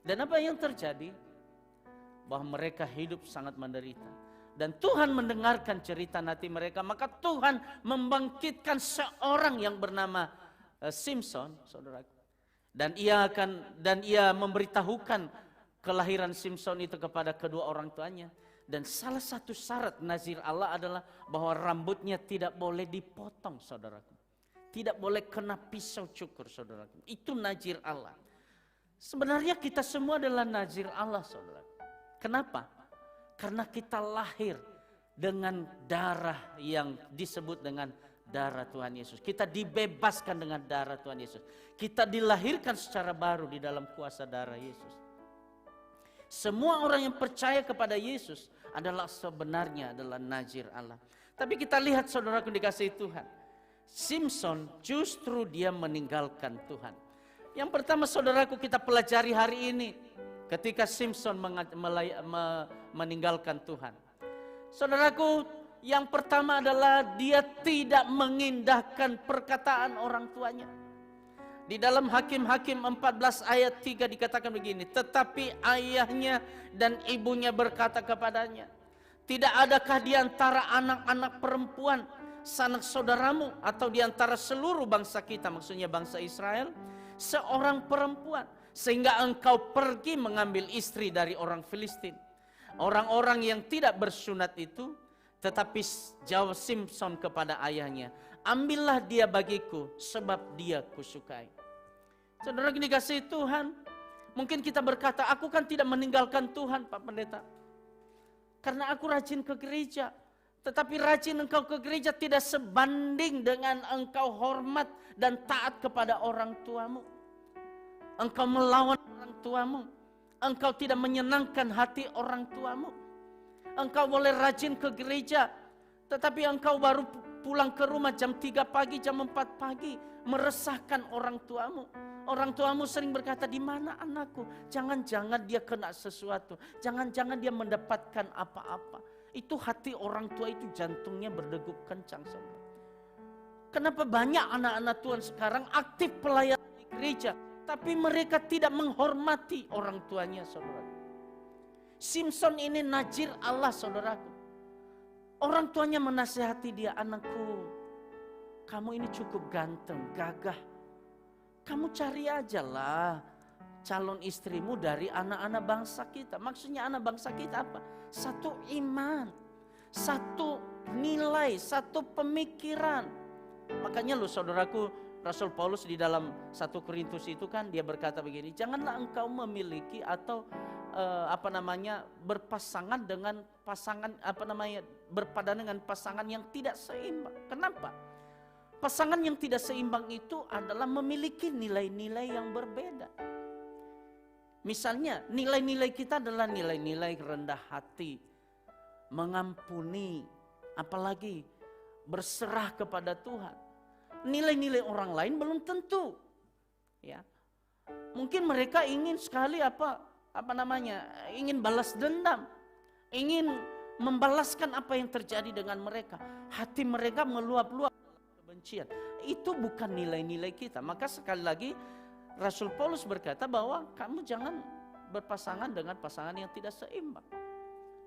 Speaker 4: Dan apa yang terjadi? Bahwa mereka hidup sangat menderita. Dan Tuhan mendengarkan cerita hati mereka. Maka Tuhan membangkitkan seorang yang bernama Simson saudaraku. Dan ia memberitahukan kelahiran Simson itu kepada kedua orang tuanya. Dan salah satu syarat Nazir Allah adalah bahwa rambutnya tidak boleh dipotong saudaraku. Tidak boleh kena pisau cukur saudaraku. Itu Nazir Allah. Sebenarnya kita semua adalah nazir Allah, saudara. Kenapa? Karena kita lahir dengan darah yang disebut dengan darah Tuhan Yesus. Kita dibebaskan dengan darah Tuhan Yesus. Kita dilahirkan secara baru di dalam kuasa darah Yesus. Semua orang yang percaya kepada Yesus adalah sebenarnya adalah nazir Allah. Tapi kita lihat saudaraku dikasihi Tuhan. Simson justru dia meninggalkan Tuhan. Yang pertama saudaraku kita pelajari hari ini ketika Simson meninggalkan Tuhan. Saudaraku, yang pertama adalah dia tidak mengindahkan perkataan orang tuanya. Di dalam Hakim-Hakim 14 ayat 3 dikatakan begini, tetapi ayahnya dan ibunya berkata kepadanya, tidak adakah di antara anak-anak perempuan sanak saudaramu atau di antara seluruh bangsa kita, maksudnya bangsa Israel, seorang perempuan, sehingga engkau pergi mengambil istri dari orang Filistin. Orang-orang yang tidak bersunat itu, tetapi jawab Simson kepada ayahnya, ambillah dia bagiku sebab dia kusukai. Saudara dikasihi Tuhan, mungkin kita berkata, aku kan tidak meninggalkan Tuhan Pak Pendeta, karena aku rajin ke gereja. Tetapi rajin engkau ke gereja tidak sebanding dengan engkau hormat dan taat kepada orang tuamu. Engkau melawan orang tuamu. Engkau tidak menyenangkan hati orang tuamu. Engkau boleh rajin ke gereja, tetapi engkau baru pulang ke rumah jam 3 pagi, jam 4 pagi, meresahkan orang tuamu. Orang tuamu sering berkata, di mana anakku? Jangan-jangan dia kena sesuatu. Jangan-jangan dia mendapatkan apa-apa. Itu hati orang tua itu jantungnya berdegup kencang. Saudara. Kenapa banyak anak-anak Tuhan sekarang aktif pelayanan di gereja, tapi mereka tidak menghormati orang tuanya, saudara. Simson ini nazir Allah, saudaraku. Orang tuanya menasihati dia, anakku, kamu ini cukup ganteng, gagah. Kamu cari aja lah calon istrimu dari anak-anak bangsa kita. Maksudnya anak bangsa kita apa? Satu iman, satu nilai, satu pemikiran. Makanya loh saudaraku, Rasul Paulus di dalam 1 Korintus itu kan dia berkata begini, janganlah engkau memiliki atau berpasangan dengan pasangan berpadan dengan pasangan yang tidak seimbang. Kenapa? Pasangan yang tidak seimbang itu adalah memiliki nilai-nilai yang berbeda. Misalnya nilai-nilai kita adalah nilai-nilai rendah hati, mengampuni, apalagi berserah kepada Tuhan. Nilai-nilai orang lain belum tentu. Ya. Mungkin mereka ingin sekali ingin balas dendam, ingin membalaskan apa yang terjadi dengan mereka. Hati mereka meluap-luap kebencian. Itu bukan nilai-nilai kita. Maka sekali lagi Rasul Paulus berkata bahwa kamu jangan berpasangan dengan pasangan yang tidak seimbang.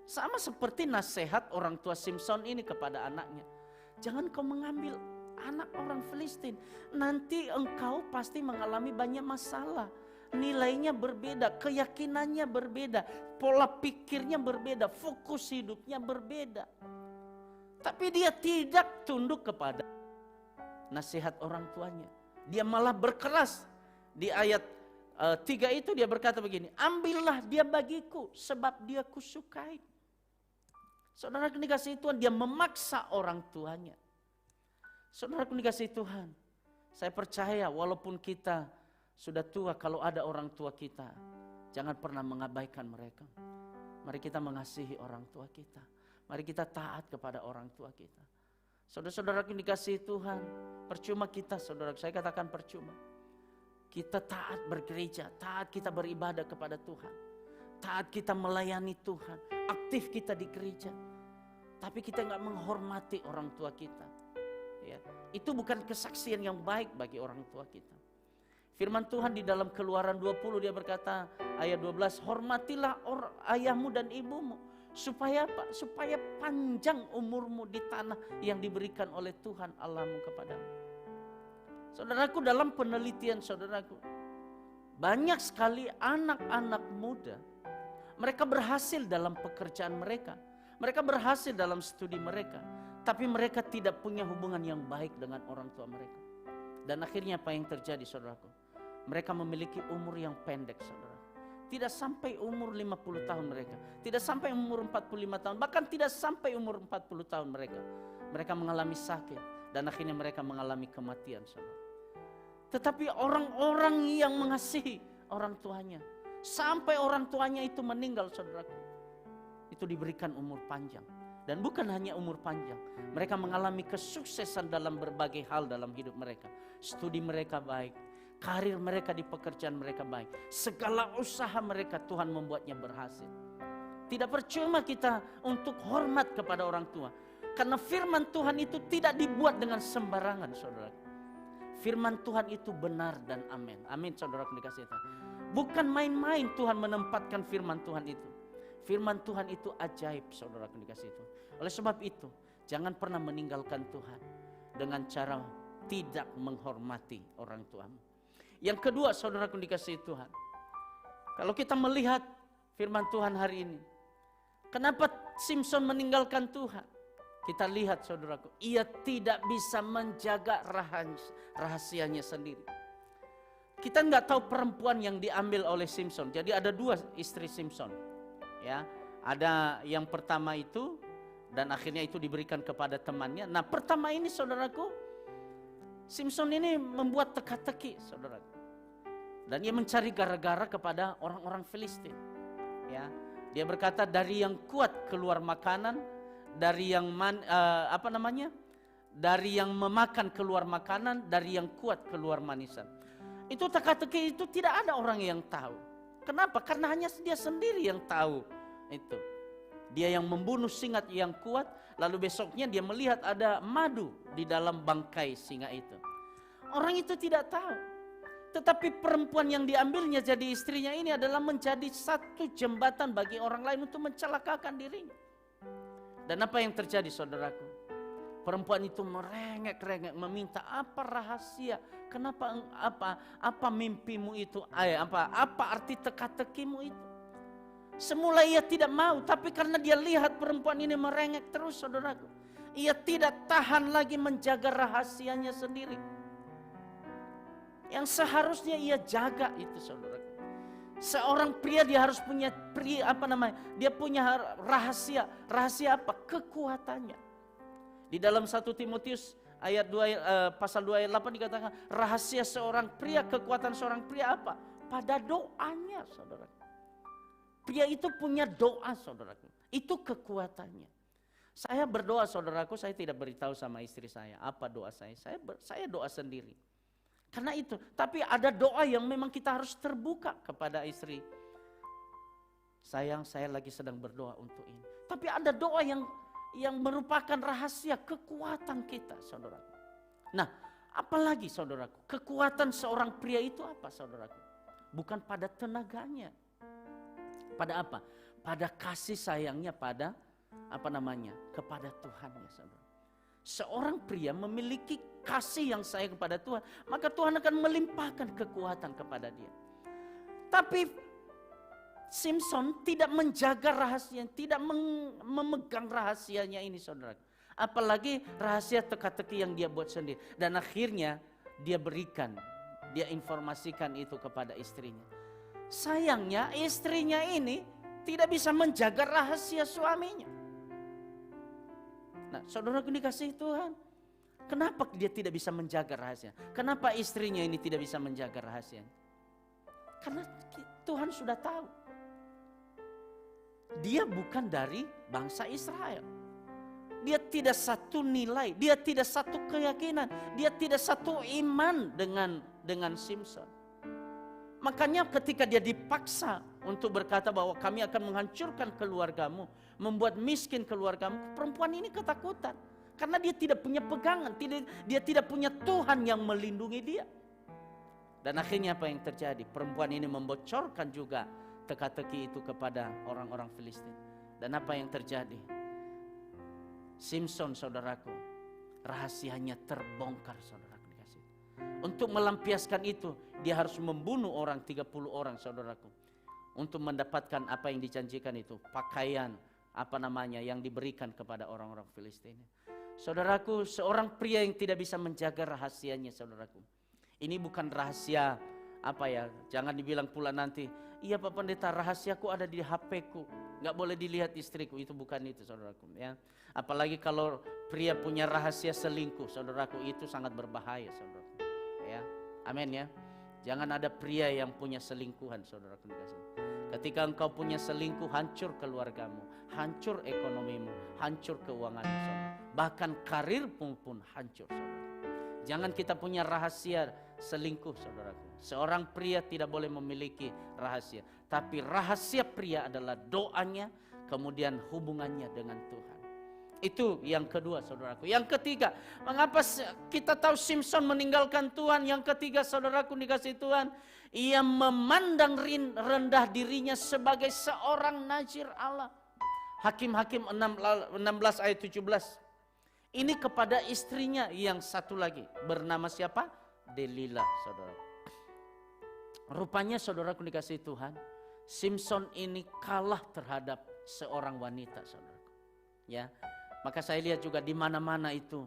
Speaker 4: Sama seperti nasihat orang tua Simson ini kepada anaknya. Jangan kau mengambil anak orang Filistin. Nanti engkau pasti mengalami banyak masalah. Nilainya berbeda, keyakinannya berbeda, pola pikirnya berbeda, fokus hidupnya berbeda. Tapi dia tidak tunduk kepada nasihat orang tuanya. Dia malah berkeras. Di ayat 3 itu dia berkata begini, ambillah dia bagiku sebab dia kusukai. Saudara dikasihi Tuhan, dia memaksa orang tuanya. Saudara dikasihi Tuhan, saya percaya walaupun kita sudah tua, kalau ada orang tua kita, jangan pernah mengabaikan mereka. Mari kita mengasihi orang tua kita. Mari kita taat kepada orang tua kita. Saudara-saudara dikasihi Tuhan, percuma kita, saudara, saya katakan percuma. Kita taat bergereja, taat kita beribadah kepada Tuhan. Taat kita melayani Tuhan, aktif kita di gereja. Tapi kita nggak menghormati orang tua kita. Ya, itu bukan kesaksian yang baik bagi orang tua kita. Firman Tuhan di dalam Keluaran 20 dia berkata ayat 12, hormatilah ayahmu dan ibumu. Supaya apa? Supaya panjang umurmu di tanah yang diberikan oleh Tuhan Allahmu kepadamu. Saudaraku, dalam penelitian saudaraku, banyak sekali anak-anak muda, mereka berhasil dalam pekerjaan mereka. Mereka berhasil dalam studi mereka. Tapi mereka tidak punya hubungan yang baik dengan orang tua mereka. Dan akhirnya apa yang terjadi saudaraku? Mereka memiliki umur yang pendek, saudara. Tidak sampai umur 50 tahun mereka. Tidak sampai umur 45 tahun. Bahkan tidak sampai umur 40 tahun mereka. Mereka mengalami sakit. Dan akhirnya mereka mengalami kematian, saudara. Tetapi orang-orang yang mengasihi orang tuanya, sampai orang tuanya itu meninggal, saudaraku, itu diberikan umur panjang. Dan bukan hanya umur panjang, mereka mengalami kesuksesan dalam berbagai hal dalam hidup mereka. Studi mereka baik, karir mereka di pekerjaan mereka baik, segala usaha mereka Tuhan membuatnya berhasil. Tidak percuma kita untuk hormat kepada orang tua, karena firman Tuhan itu tidak dibuat dengan sembarangan, saudara. Firman Tuhan itu benar dan amin. Amin, saudara dikasih Tuhan. Bukan main-main Tuhan menempatkan firman Tuhan itu. Firman Tuhan itu ajaib, saudara dikasih Tuhan. Oleh sebab itu, jangan pernah meninggalkan Tuhan dengan cara tidak menghormati orang tuamu. Yang kedua, saudara dikasih Tuhan, kalau kita melihat firman Tuhan hari ini, kenapa Simson meninggalkan Tuhan? Kita lihat, saudaraku, ia tidak bisa menjaga rahasianya sendiri. Kita nggak tahu perempuan yang diambil oleh Simson. Jadi ada dua istri Simson, ya. Ada yang pertama itu, dan akhirnya itu diberikan kepada temannya. Nah, pertama ini, saudaraku, Simson ini membuat teka-teki, saudaraku, dan ia mencari gara-gara kepada orang-orang Filistin. Ya, dia berkata, dari yang kuat keluar makanan, dari yang dari yang memakan keluar makanan, dari yang kuat keluar manisan. Itu teka-teki itu tidak ada orang yang tahu. Kenapa? Karena hanya dia sendiri yang tahu itu. Dia yang membunuh singa yang kuat, lalu besoknya dia melihat ada madu di dalam bangkai singa itu. Orang itu tidak tahu. Tetapi perempuan yang diambilnya jadi istrinya ini adalah menjadi satu jembatan bagi orang lain untuk mencelakakan dirinya. Dan apa yang terjadi, saudaraku? Perempuan itu merengek-rengek meminta, apa rahasia? Kenapa apa mimpimu itu? Apa arti teka-tekimu itu? Semula ia tidak mau, tapi karena dia lihat perempuan ini merengek terus, saudaraku, ia tidak tahan lagi menjaga rahasianya sendiri. Yang seharusnya ia jaga itu, saudaraku. Seorang pria dia harus punya dia punya rahasia. Rahasia apa? Kekuatannya. Di dalam 1 Timotius ayat 2 pasal 2 ayat 8 dikatakan, rahasia seorang pria, kekuatan seorang pria apa? Pada doanya, saudara. Pria itu punya doa, saudaraku. Itu kekuatannya. Saya berdoa, saudaraku, saya tidak beritahu sama istri saya apa doa saya. Saya doa sendiri. Karena itu, tapi ada doa yang memang kita harus terbuka kepada istri. Sayang, saya lagi sedang berdoa untuk ini. Tapi ada doa yang merupakan rahasia kekuatan kita, saudaraku. Nah, apalagi, saudaraku, kekuatan seorang pria itu apa, saudaraku? Bukan pada tenaganya. Pada apa? Pada kasih sayangnya pada kepada Tuhannya, saudara. Seorang pria memiliki kasih yang sayang kepada Tuhan, maka Tuhan akan melimpahkan kekuatan kepada dia. Tapi Simson tidak menjaga rahasia, tidak memegang rahasianya ini, saudara. Apalagi rahasia teka-teki yang dia buat sendiri. Dan akhirnya dia informasikan itu kepada istrinya. Sayangnya istrinya ini tidak bisa menjaga rahasia suaminya. Nah, saudaraku dikasihi Tuhan, kenapa dia tidak bisa menjaga rahasia? Kenapa istrinya ini tidak bisa menjaga rahasia? Karena Tuhan sudah tahu. Dia bukan dari bangsa Israel. Dia tidak satu nilai, dia tidak satu keyakinan, dia tidak satu iman dengan Simson. Makanya ketika dia dipaksa untuk berkata bahwa kami akan menghancurkan keluargamu, membuat miskin keluargamu, perempuan ini ketakutan. Karena dia tidak punya pegangan, dia tidak punya Tuhan yang melindungi dia. Dan akhirnya apa yang terjadi? Perempuan ini membocorkan juga teka-teki itu kepada orang-orang Filistin. Dan apa yang terjadi? Simson, saudaraku, rahasianya terbongkar, saudaraku. Untuk melampiaskan itu, dia harus membunuh 30 orang, saudaraku. Untuk mendapatkan apa yang dijanjikan itu, pakaian yang diberikan kepada orang-orang Filistin. Saudaraku, seorang pria yang tidak bisa menjaga rahasianya, saudaraku. Ini bukan rahasia Jangan dibilang pula nanti, iya Pak Pendeta, rahasiaku ada di HP-ku, nggak boleh dilihat istriku. Itu bukan itu, saudaraku, ya. Apalagi kalau pria punya rahasia selingkuh, saudaraku, itu sangat berbahaya, saudaraku, ya. Amin, ya. Jangan ada pria yang punya selingkuhan, saudaraku dikasih. Ketika engkau punya selingkuh, hancur keluargamu, hancur ekonomimu, hancur keuanganmu, saudara. Bahkan karir pun hancur, saudara. Jangan kita punya rahasia selingkuh, saudaraku. Seorang pria tidak boleh memiliki rahasia, tapi rahasia pria adalah doanya, kemudian hubungannya dengan Tuhan. Itu yang kedua, saudaraku. Yang ketiga, mengapa kita tahu Simson meninggalkan Tuhan? Yang ketiga, saudaraku dikasih Tuhan, ia memandang rendah dirinya sebagai seorang nazir Allah. Hakim-Hakim 16 ayat 17. Ini kepada istrinya yang satu lagi, bernama siapa? Delila, saudara. Rupanya, saudaraku dikasih Tuhan, Simson ini kalah terhadap seorang wanita, saudaraku. Ya, maka saya lihat juga di mana-mana itu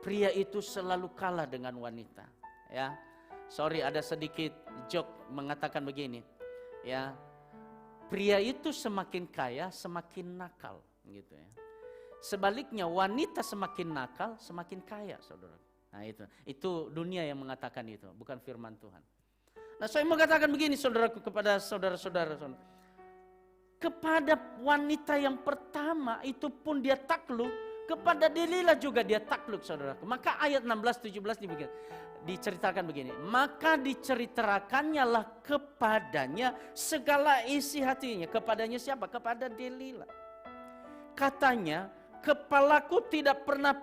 Speaker 4: pria itu selalu kalah dengan wanita. Ya, sorry, ada sedikit joke mengatakan begini. Ya, pria itu semakin kaya semakin nakal, gitu ya. Sebaliknya wanita semakin nakal semakin kaya, saudara. Nah itu dunia yang mengatakan itu, bukan firman Tuhan. Nah saya mau katakan begini, saudaraku, kepada saudara-saudara. Kepada wanita yang pertama itu pun dia takluk, kepada Delila juga dia takluk, saudaraku. Maka ayat 16-17 diceritakan begini. Maka diceritakannya lah kepadanya segala isi hatinya. Kepadanya siapa? Kepada Delila. Katanya, kepalaku tidak pernah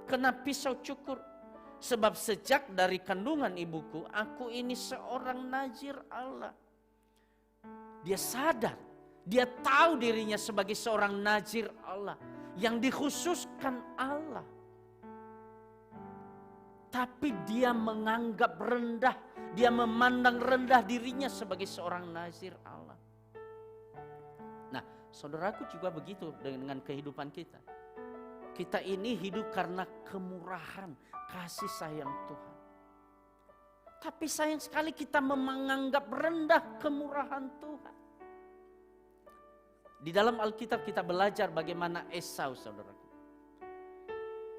Speaker 4: kena pisau cukur. Sebab sejak dari kandungan ibuku, aku ini seorang nazir Allah. Dia sadar, dia tahu dirinya sebagai seorang nazir Allah yang dikhususkan Allah. Tapi dia menganggap rendah, dia memandang rendah dirinya sebagai seorang nazir Allah. Nah, saudaraku juga begitu dengan kehidupan kita. Kita ini hidup karena kemurahan, kasih sayang Tuhan. Tapi sayang sekali kita menganggap rendah kemurahan Tuhan. Di dalam Alkitab kita belajar bagaimana Esau, saudaraku.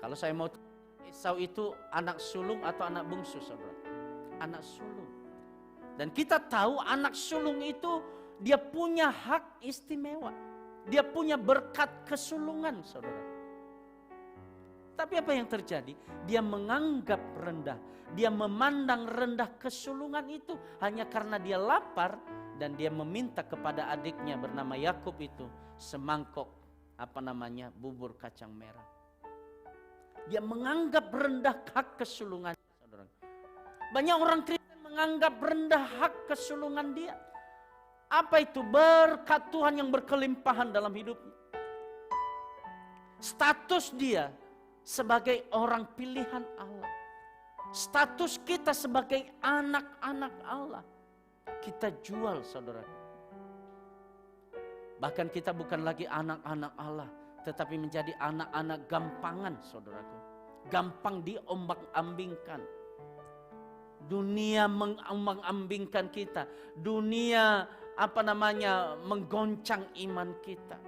Speaker 4: Kalau saya mau, Esau itu anak sulung atau anak bungsu, saudara? Anak sulung. Dan kita tahu anak sulung itu dia punya hak istimewa. Dia punya berkat kesulungan, saudara. Tapi apa yang terjadi? Dia menganggap rendah. Dia memandang rendah kesulungan itu hanya karena dia lapar dan dia meminta kepada adiknya bernama Yakub itu semangkok bubur kacang merah. Dia menganggap rendah hak kesulungan, saudara. Banyak orang Kristen menganggap rendah hak kesulungan dia. Apa itu? Berkat Tuhan yang berkelimpahan dalam hidupnya. Status dia sebagai orang pilihan Allah. Status kita sebagai anak-anak Allah. Kita jual, saudara. Bahkan kita bukan lagi anak-anak Allah, tetapi menjadi anak-anak gampangan, saudaraku. Gampang diombang-ambingkan. Dunia mengombang-ambingkan kita. Dunia menggoncang iman kita.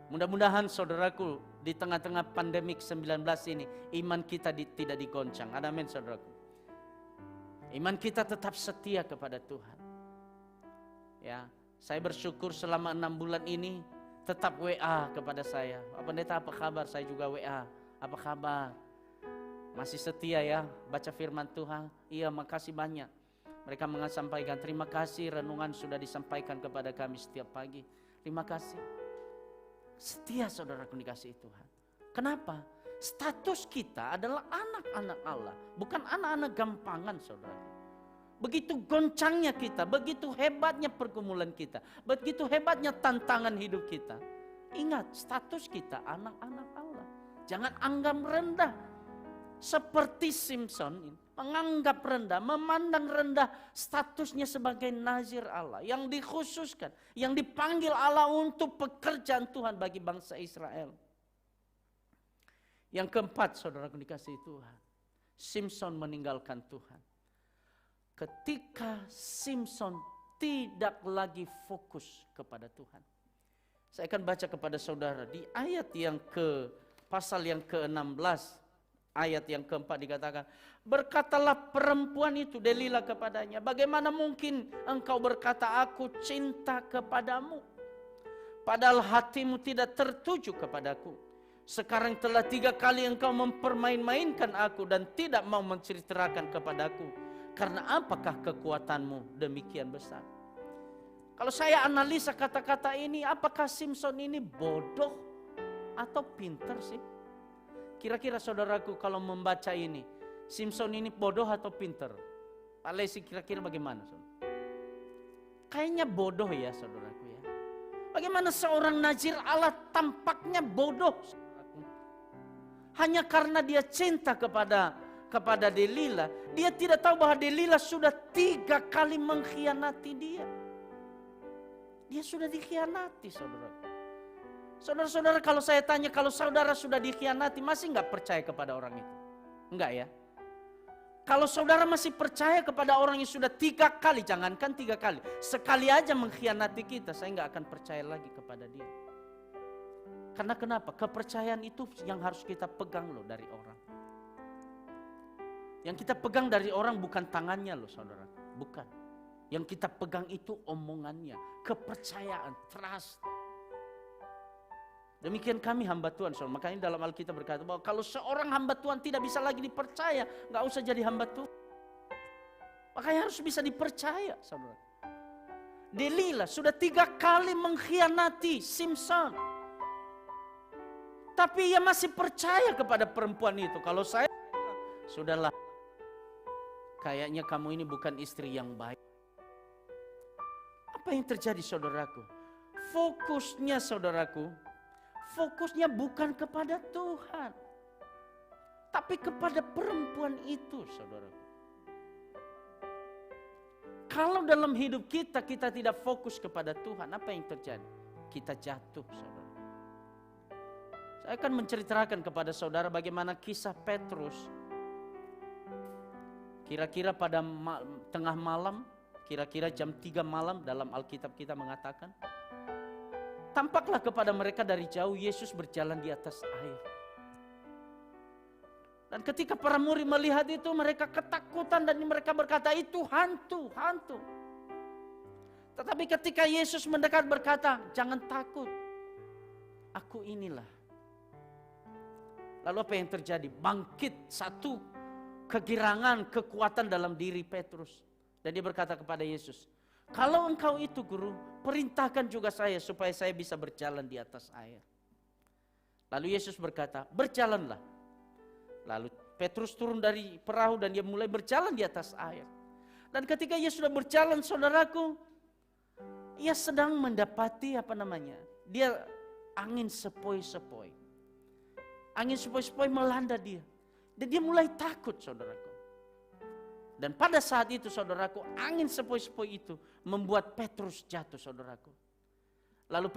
Speaker 4: Mudah-mudahan saudaraku, di tengah-tengah pandemik 19 ini, iman kita tidak digoncang. Amin, saudaraku. Iman kita tetap setia kepada Tuhan. Ya, saya bersyukur selama 6 bulan ini tetap WA kepada saya. Pak Pendeta, apa kabar? Saya juga WA. Apa kabar? Masih setia ya baca firman Tuhan? Iya, makasih banyak. Mereka menyampaikan terima kasih, renungan sudah disampaikan kepada kami setiap pagi. Terima kasih. Setia, saudaraku dikasihi Tuhan. Kenapa? Status kita adalah anak-anak Allah, bukan anak-anak gampangan, saudara. Begitu goncangnya kita, begitu hebatnya pergumulan kita, begitu hebatnya tantangan hidup kita. Ingat, status kita anak-anak Allah. Jangan anggap rendah. Seperti Simson ini, menganggap rendah, memandang rendah statusnya sebagai nazir Allah yang dikhususkan, yang dipanggil Allah untuk pekerjaan Tuhan bagi bangsa Israel. Yang keempat, saudaraku dikasihi Tuhan, Simson meninggalkan Tuhan. ketika Simson tidak lagi fokus kepada Tuhan. Saya akan baca kepada saudara di ayat yang pasal yang ke-16, ayat yang keempat dikatakan, berkatalah perempuan itu, Delila kepadanya, bagaimana mungkin engkau berkata aku cinta kepadamu, padahal hatimu tidak tertuju kepadaku. Sekarang telah 3 kali engkau mempermain-mainkan aku dan tidak mau menceritakan kepadaku. Karena apakah kekuatanmu demikian besar? Kalau saya analisa kata-kata ini, apakah Simson ini bodoh atau pintar sih? Kira-kira saudaraku kalau membaca ini, Simson ini bodoh atau pintar? Pak Lesi kira-kira bagaimana? Kayaknya bodoh ya saudaraku ya. Bagaimana seorang nazir Allah tampaknya bodoh? Saudaraku. Hanya karena dia cinta kepada Delila, dia tidak tahu bahwa Delila sudah 3 kali mengkhianati dia. Dia sudah dikhianati saudaraku. Saudara-saudara, kalau saya tanya, kalau saudara sudah dikhianati, masih nggak percaya kepada orang itu? Enggak ya? Kalau saudara masih percaya kepada orang yang sudah 3 kali, jangankan 3 kali, sekali aja mengkhianati kita, saya nggak akan percaya lagi kepada dia. Karena kenapa? Kepercayaan itu yang harus kita pegang loh dari orang. Yang kita pegang dari orang bukan tangannya loh saudara, bukan. Yang kita pegang itu omongannya, kepercayaan, trust. Demikian kami hamba Tuhan, saudara. Makanya dalam Alkitab berkata bahwa kalau seorang hamba Tuhan tidak bisa lagi dipercaya, nggak usah jadi hamba Tuhan. Makanya harus bisa dipercaya, saudara. Delila sudah 3 kali mengkhianati Simson, tapi ia masih percaya kepada perempuan itu. Kalau saya, sudahlah, kayaknya kamu ini bukan istri yang baik. Apa yang terjadi saudaraku? Fokusnya saudaraku, fokusnya bukan kepada Tuhan, tapi kepada perempuan itu saudaraku. Kalau dalam hidup kita tidak fokus kepada Tuhan, apa yang terjadi? Kita jatuh saudara. Saya akan menceritakan kepada saudara bagaimana kisah Petrus. Kira-kira pada tengah malam, kira-kira jam 3 malam dalam Alkitab kita mengatakan, tampaklah kepada mereka dari jauh Yesus berjalan di atas air. Dan ketika para murid melihat itu, mereka ketakutan dan mereka berkata, itu hantu, hantu. Tetapi ketika Yesus mendekat berkata, jangan takut, aku inilah. Lalu apa yang terjadi? Bangkit satu kegirangan, kekuatan dalam diri Petrus. Dan dia berkata kepada Yesus, kalau engkau itu guru, perintahkan juga saya supaya saya bisa berjalan di atas air. Lalu Yesus berkata, berjalanlah. Lalu Petrus turun dari perahu dan dia mulai berjalan di atas air. Dan ketika ia sudah berjalan saudaraku, ia sedang mendapati dia angin sepoi-sepoi. Angin sepoi-sepoi melanda dia. Dan dia mulai takut saudaraku. Dan pada saat itu saudaraku, angin sepoi-sepoi itu membuat Petrus jatuh saudaraku. Lalu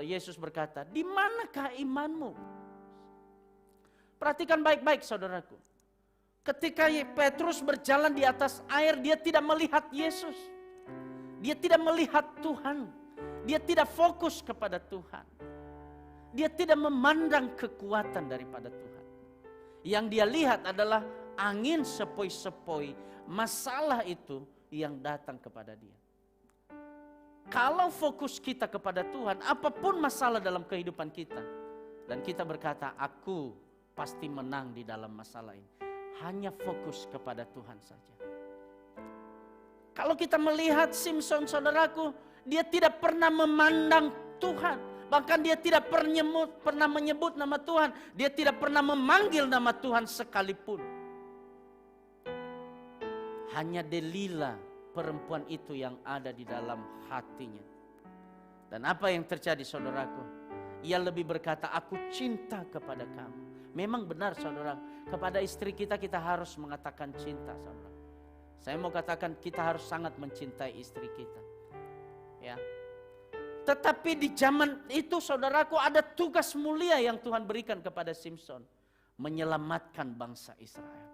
Speaker 4: Yesus berkata, di manakah imanmu? Perhatikan baik-baik saudaraku. Ketika Petrus berjalan di atas air, dia tidak melihat Yesus. Dia tidak melihat Tuhan. Dia tidak fokus kepada Tuhan. Dia tidak memandang kekuatan daripada Tuhan. Yang dia lihat adalah angin sepoi-sepoi masalah itu yang datang kepada dia. Kalau fokus kita kepada Tuhan, apapun masalah dalam kehidupan kita, dan kita berkata, aku pasti menang di dalam masalah ini. Hanya fokus kepada Tuhan saja. Kalau kita melihat Simson saudaraku, dia tidak pernah memandang Tuhan. Bahkan dia tidak pernah menyebut nama Tuhan. Dia tidak pernah memanggil nama Tuhan sekalipun. Hanya Delila, perempuan itu yang ada di dalam hatinya. Dan apa yang terjadi saudaraku? Ia lebih berkata, aku cinta kepada kamu. Memang benar saudara, kepada istri kita harus mengatakan cinta saudara. Saya mau katakan kita harus sangat mencintai istri kita. Ya. Tetapi di zaman itu saudaraku ada tugas mulia yang Tuhan berikan kepada Simson. Menyelamatkan bangsa Israel.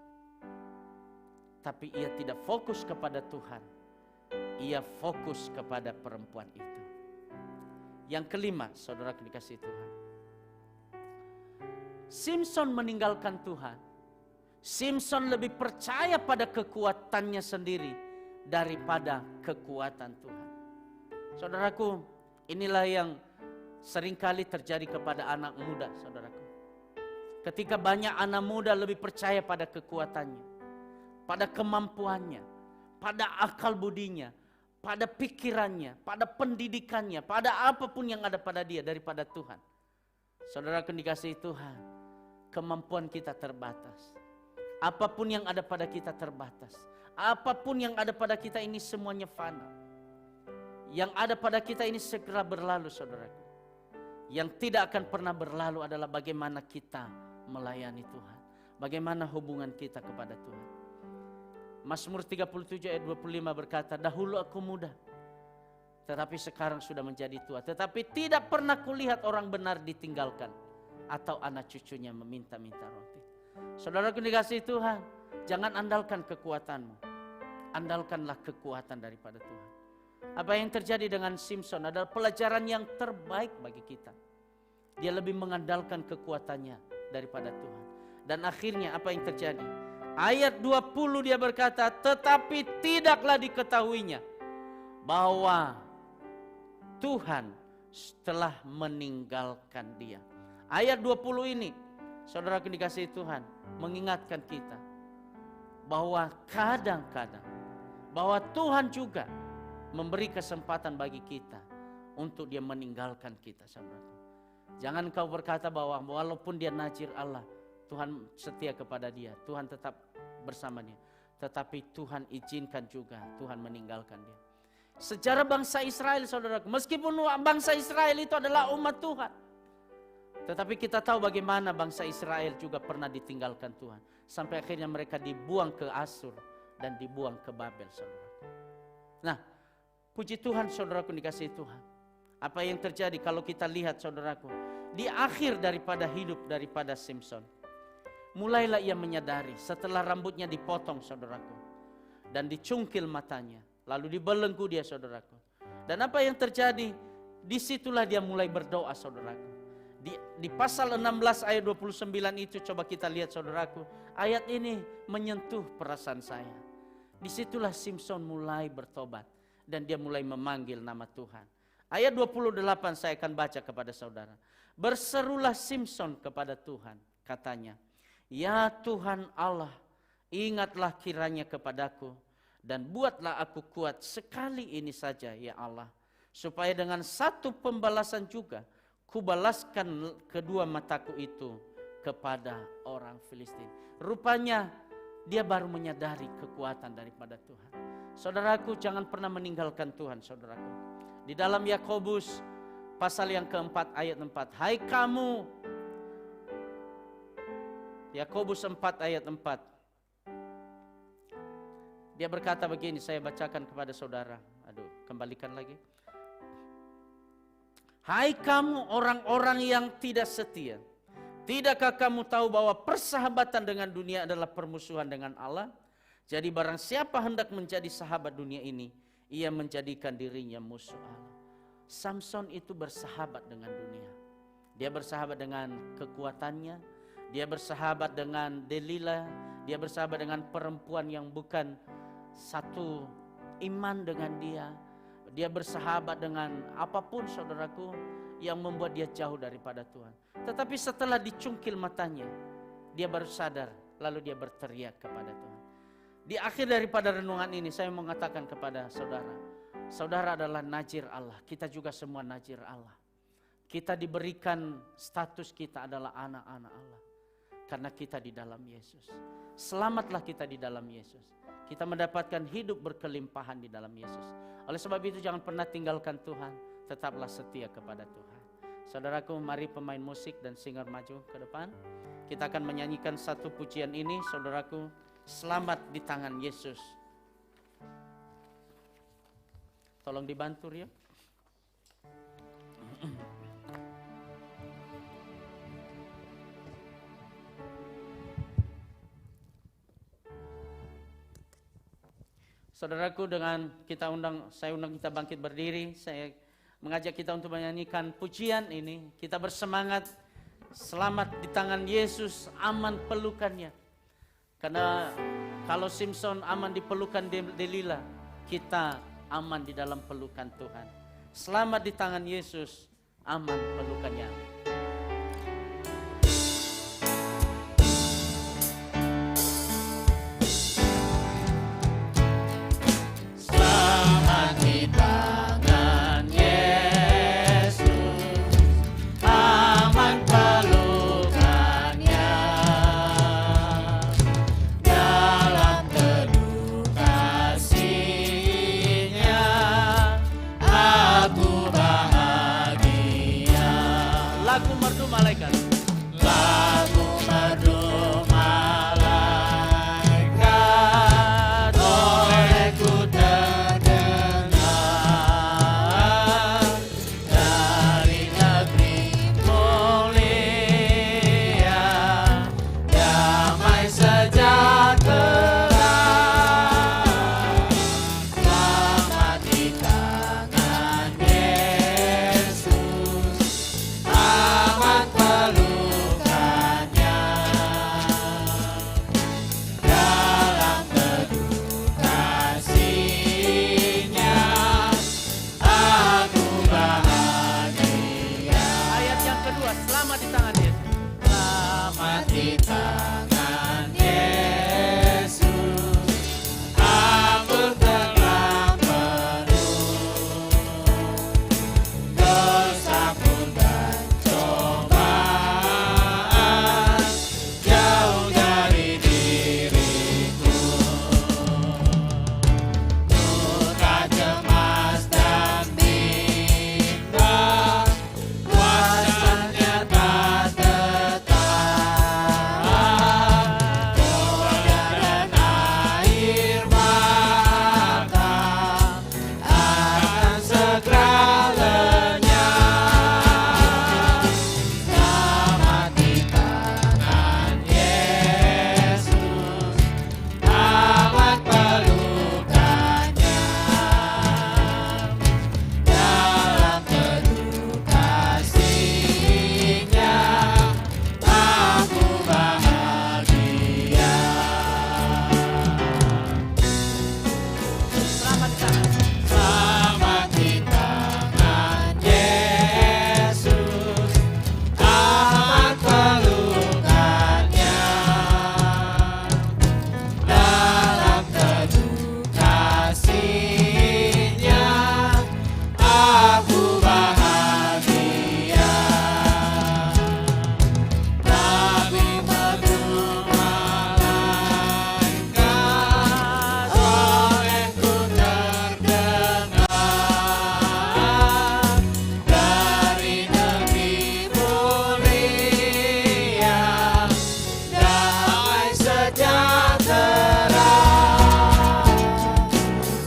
Speaker 4: Tapi ia tidak fokus kepada Tuhan. Ia fokus kepada perempuan itu. Yang kelima, saudara dikasih Tuhan. Simson meninggalkan Tuhan. Simson lebih percaya pada kekuatannya sendiri daripada kekuatan Tuhan. Saudaraku, inilah yang seringkali terjadi kepada anak muda, saudaraku. Ketika banyak anak muda lebih percaya pada kekuatannya, pada kemampuannya, pada akal budinya, pada pikirannya, pada pendidikannya, pada apapun yang ada pada dia daripada Tuhan. Saudaraku dikasihi Tuhan, kemampuan kita terbatas. Apapun yang ada pada kita terbatas. Apapun yang ada pada kita ini semuanya fana. Yang ada pada kita ini segera berlalu, saudaraku. Yang tidak akan pernah berlalu adalah bagaimana kita melayani Tuhan. Bagaimana hubungan kita kepada Tuhan. Mazmur 37 ayat 25 berkata, dahulu aku muda, tetapi sekarang sudah menjadi tua. Tetapi tidak pernah kulihat orang benar ditinggalkan, atau anak cucunya meminta-minta roti. Saudaraku dikasihi Tuhan, jangan andalkan kekuatanmu. Andalkanlah kekuatan daripada Tuhan. Apa yang terjadi dengan Simson adalah pelajaran yang terbaik bagi kita. Dia lebih mengandalkan kekuatannya daripada Tuhan. Dan akhirnya apa yang terjadi? Ayat 20 dia berkata, tetapi tidaklah diketahuinya bahwa Tuhan telah meninggalkan dia. Ayat 20 ini, saudaraku dikasihi Tuhan, mengingatkan kita bahwa kadang-kadang bahwa Tuhan juga memberi kesempatan bagi kita untuk dia meninggalkan kita, saudaraku. Jangan kau berkata bahwa walaupun dia najir Allah, Tuhan setia kepada dia, Tuhan tetap bersama dia. Tetapi Tuhan izinkan juga Tuhan meninggalkan dia. Sejarah bangsa Israel, saudaraku, meskipun bangsa Israel itu adalah umat Tuhan, tetapi kita tahu bagaimana bangsa Israel juga pernah ditinggalkan Tuhan. Sampai akhirnya mereka dibuang ke Asyur dan dibuang ke Babel, saudaraku. Nah, puji Tuhan, saudaraku dikasihi Tuhan. Apa yang terjadi kalau kita lihat, saudaraku, di akhir daripada hidup daripada Simson, mulailah ia menyadari setelah rambutnya dipotong, saudaraku, dan dicungkil matanya, lalu dibelenggu dia, saudaraku. Dan apa yang terjadi? Disitulah dia mulai berdoa, saudaraku. Di pasal 16 ayat 29 itu coba kita lihat, saudaraku. Ayat ini menyentuh perasaan saya. Disitulah Simson mulai bertobat dan dia mulai memanggil nama Tuhan. Ayat 28 saya akan baca kepada saudara. Berserulah Simson kepada Tuhan, katanya, ya Tuhan Allah, ingatlah kiranya kepadaku dan buatlah aku kuat sekali ini saja ya Allah, supaya dengan satu pembalasan juga kubalaskan kedua mataku itu kepada orang Filistin. Rupanya dia baru menyadari kekuatan daripada Tuhan. Saudaraku, jangan pernah meninggalkan Tuhan, saudaraku. Di dalam Yakobus pasal yang keempat ayat 4. Hai kamu, Yakobus 4 ayat 4. Dia berkata begini, saya bacakan kepada saudara. Aduh, kembalikan lagi. Hai kamu orang-orang yang tidak setia, tidakkah kamu tahu bahwa persahabatan dengan dunia adalah permusuhan dengan Allah? Jadi barang siapa hendak menjadi sahabat dunia ini, ia menjadikan dirinya musuh Allah. Samson itu bersahabat dengan dunia. Dia bersahabat dengan kekuatannya, dia bersahabat dengan Delila, dia bersahabat dengan perempuan yang bukan satu iman dengan dia. Dia bersahabat dengan apapun, saudaraku, yang membuat dia jauh daripada Tuhan. Tetapi setelah dicungkil matanya, dia baru sadar, lalu dia berteriak kepada Tuhan. Di akhir daripada renungan ini, saya mengatakan kepada saudara, saudara adalah najir Allah, kita juga semua najir Allah. Kita diberikan status kita adalah anak-anak Allah, karena kita di dalam Yesus. Selamatlah kita di dalam Yesus. Kita mendapatkan hidup berkelimpahan di dalam Yesus. Oleh sebab itu jangan pernah tinggalkan Tuhan, tetaplah setia kepada Tuhan. Saudaraku, mari pemain musik dan singer maju ke depan. Kita akan menyanyikan satu pujian ini, saudaraku, selamat di tangan Yesus. Tolong dibantu ya. Saudaraku, dengan saya undang kita bangkit berdiri. Saya mengajak kita untuk menyanyikan pujian ini. Kita bersemangat, selamat di tangan Yesus, aman pelukannya. Karena kalau Simpson aman di pelukan Delila, kita aman di dalam pelukan Tuhan. Selamat di tangan Yesus, aman pelukannya. Selamat di tangan Yesus, aman pelukannya. Dalam teduh kasih-Nya, aku bahagia. Lagu merdu malaikat. Lagu merdu malaikat, olehku terdengar dari negeri mulia, damai sejahtera. Selamat di tangan Yesus, aman pelukannya. Dalam teduh kasih-Nya, aku bahagia. Ayat yang kedua, selamat di tangan Yesus. Selamat di tangan Yesus, ampun telah penuh dosaku dan cobaan, jauh dari diriku. Duka, cemas, dan bimbang, kuasanya tak tetap. Doa dan air mata akan segera lenyap. Selamat di tangan Yesus, aman pelukannya. Dalam teduh kasih-Nya, aku bahagia. Selamat di tangan Yesus, aman pelukannya. Dalam teduh kasih-Nya, aku bahagia. Nabi merdu malaikat, olehku terdengar dari negeri mulia, damai sejahtera.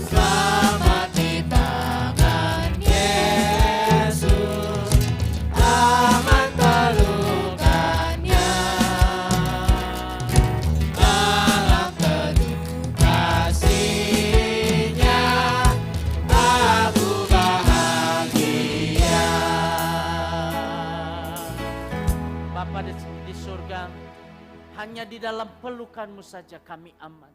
Speaker 4: Selamat di tangan Yesus, aman pelukannya. Dalam teduh kasih-Nya, aku bahagia. Bapa di surga, hanya di dalam pelukan-Mu saja kami aman.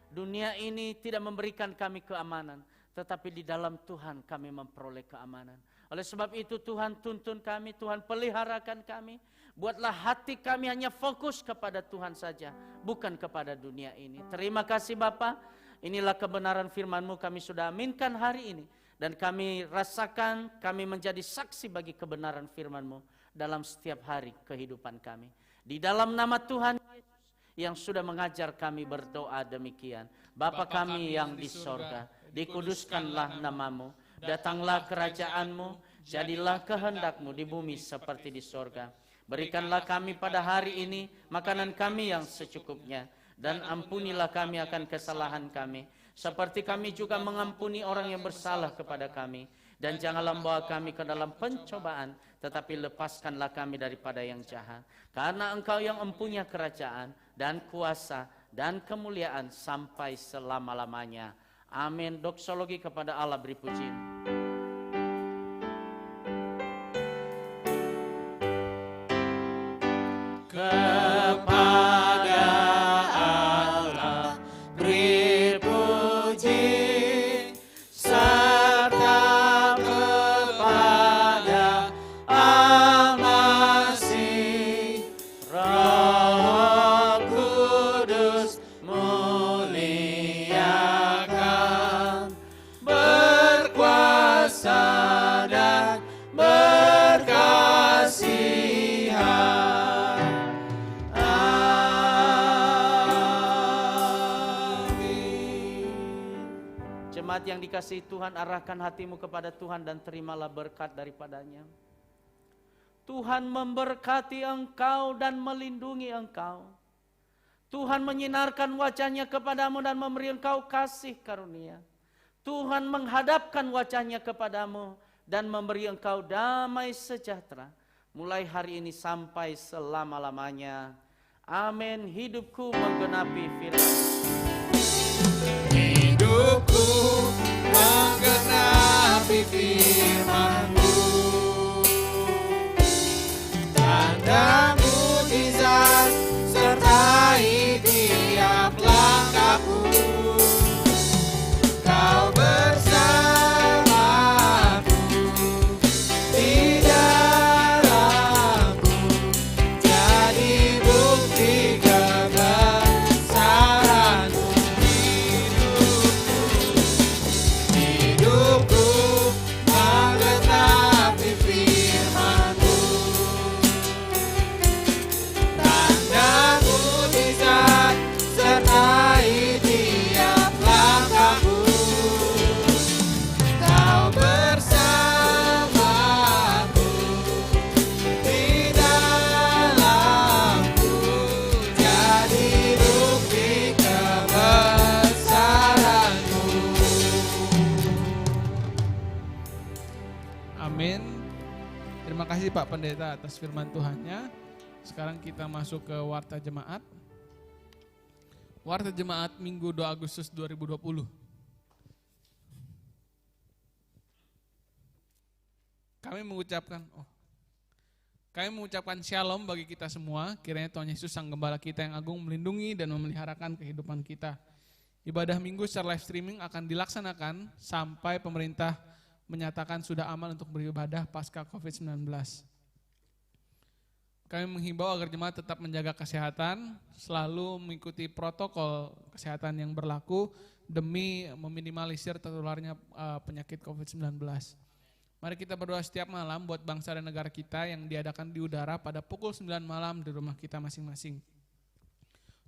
Speaker 4: Dunia ini tidak memberikan kami keamanan, tetapi di dalam Tuhan kami memperoleh keamanan. Oleh sebab itu Tuhan tuntun kami, Tuhan peliharakan kami. Buatlah hati kami hanya fokus kepada Tuhan saja, bukan kepada dunia ini. Terima kasih Bapa. Inilah kebenaran firman-Mu, kami sudah aminkan hari ini. Dan kami rasakan kami menjadi saksi bagi kebenaran firman-Mu dalam setiap hari kehidupan kami. Di dalam nama Tuhan Yesus yang sudah mengajar kami berdoa demikian. Bapa kami yang di sorga, dikuduskanlah nama-Mu, datanglah kerajaan-Mu, jadilah kehendak-Mu di bumi seperti di sorga. Berikanlah kami pada hari ini makanan kami yang secukupnya, dan ampunilah kami akan kesalahan kami, seperti kami juga mengampuni orang yang bersalah kepada kami. Dan janganlah membawa kami ke dalam pencobaan, tetapi lepaskanlah kami daripada yang jahat. Karena Engkau yang mempunyai kerajaan dan kuasa dan kemuliaan sampai selama-lamanya. Amin. Doksologi kepada Allah, beri pujian.
Speaker 2: Kepada Allah beri puji, serta kepada Al-Masih, Roh Kudus muliakan, berkuasa dan berkasihan.
Speaker 4: Jemaat yang dikasihi Tuhan, arahkan hatimu kepada Tuhan dan terimalah berkat daripadanya. Tuhan memberkati engkau dan melindungi engkau. Tuhan menyinarkan wajahnya kepadamu dan memberi engkau kasih karunia. Tuhan menghadapkan wajahnya kepadamu dan memberi engkau damai sejahtera. Mulai hari ini sampai selama-lamanya. Amin. Hidupku menggenapi firman.
Speaker 2: Hidupku menggenapi firman-Mu, tanda mukjizat sertai tiap langkahku. Kau bersamaku di dalamku, jadi bukti kebesaran-Mu. Hidupku menggenapi firman-Mu, tanda mukjizat sertai tiap langkahku. Kau bersamaku di dalamku, jadi bukti kebesaran-Mu. Amin. Terima kasih Pak Pendeta atas firman Tuhannya. Sekarang kita masuk ke Warta Jemaat. Warta Jemaat Minggu 2 Agustus 2020. Kami mengucapkan shalom bagi kita semua. Kiranya Tuhan Yesus Sang Gembala kita yang agung melindungi dan memeliharakan kehidupan kita. Ibadah minggu secara live streaming akan dilaksanakan sampai pemerintah menyatakan sudah aman untuk beribadah pasca COVID-19. Kami menghimbau agar jemaat tetap menjaga kesehatan, selalu mengikuti protokol kesehatan yang berlaku demi meminimalisir tertularnya penyakit COVID-19. Mari kita berdoa setiap malam buat bangsa dan negara kita yang diadakan di udara pada pukul 9 malam di rumah kita masing-masing.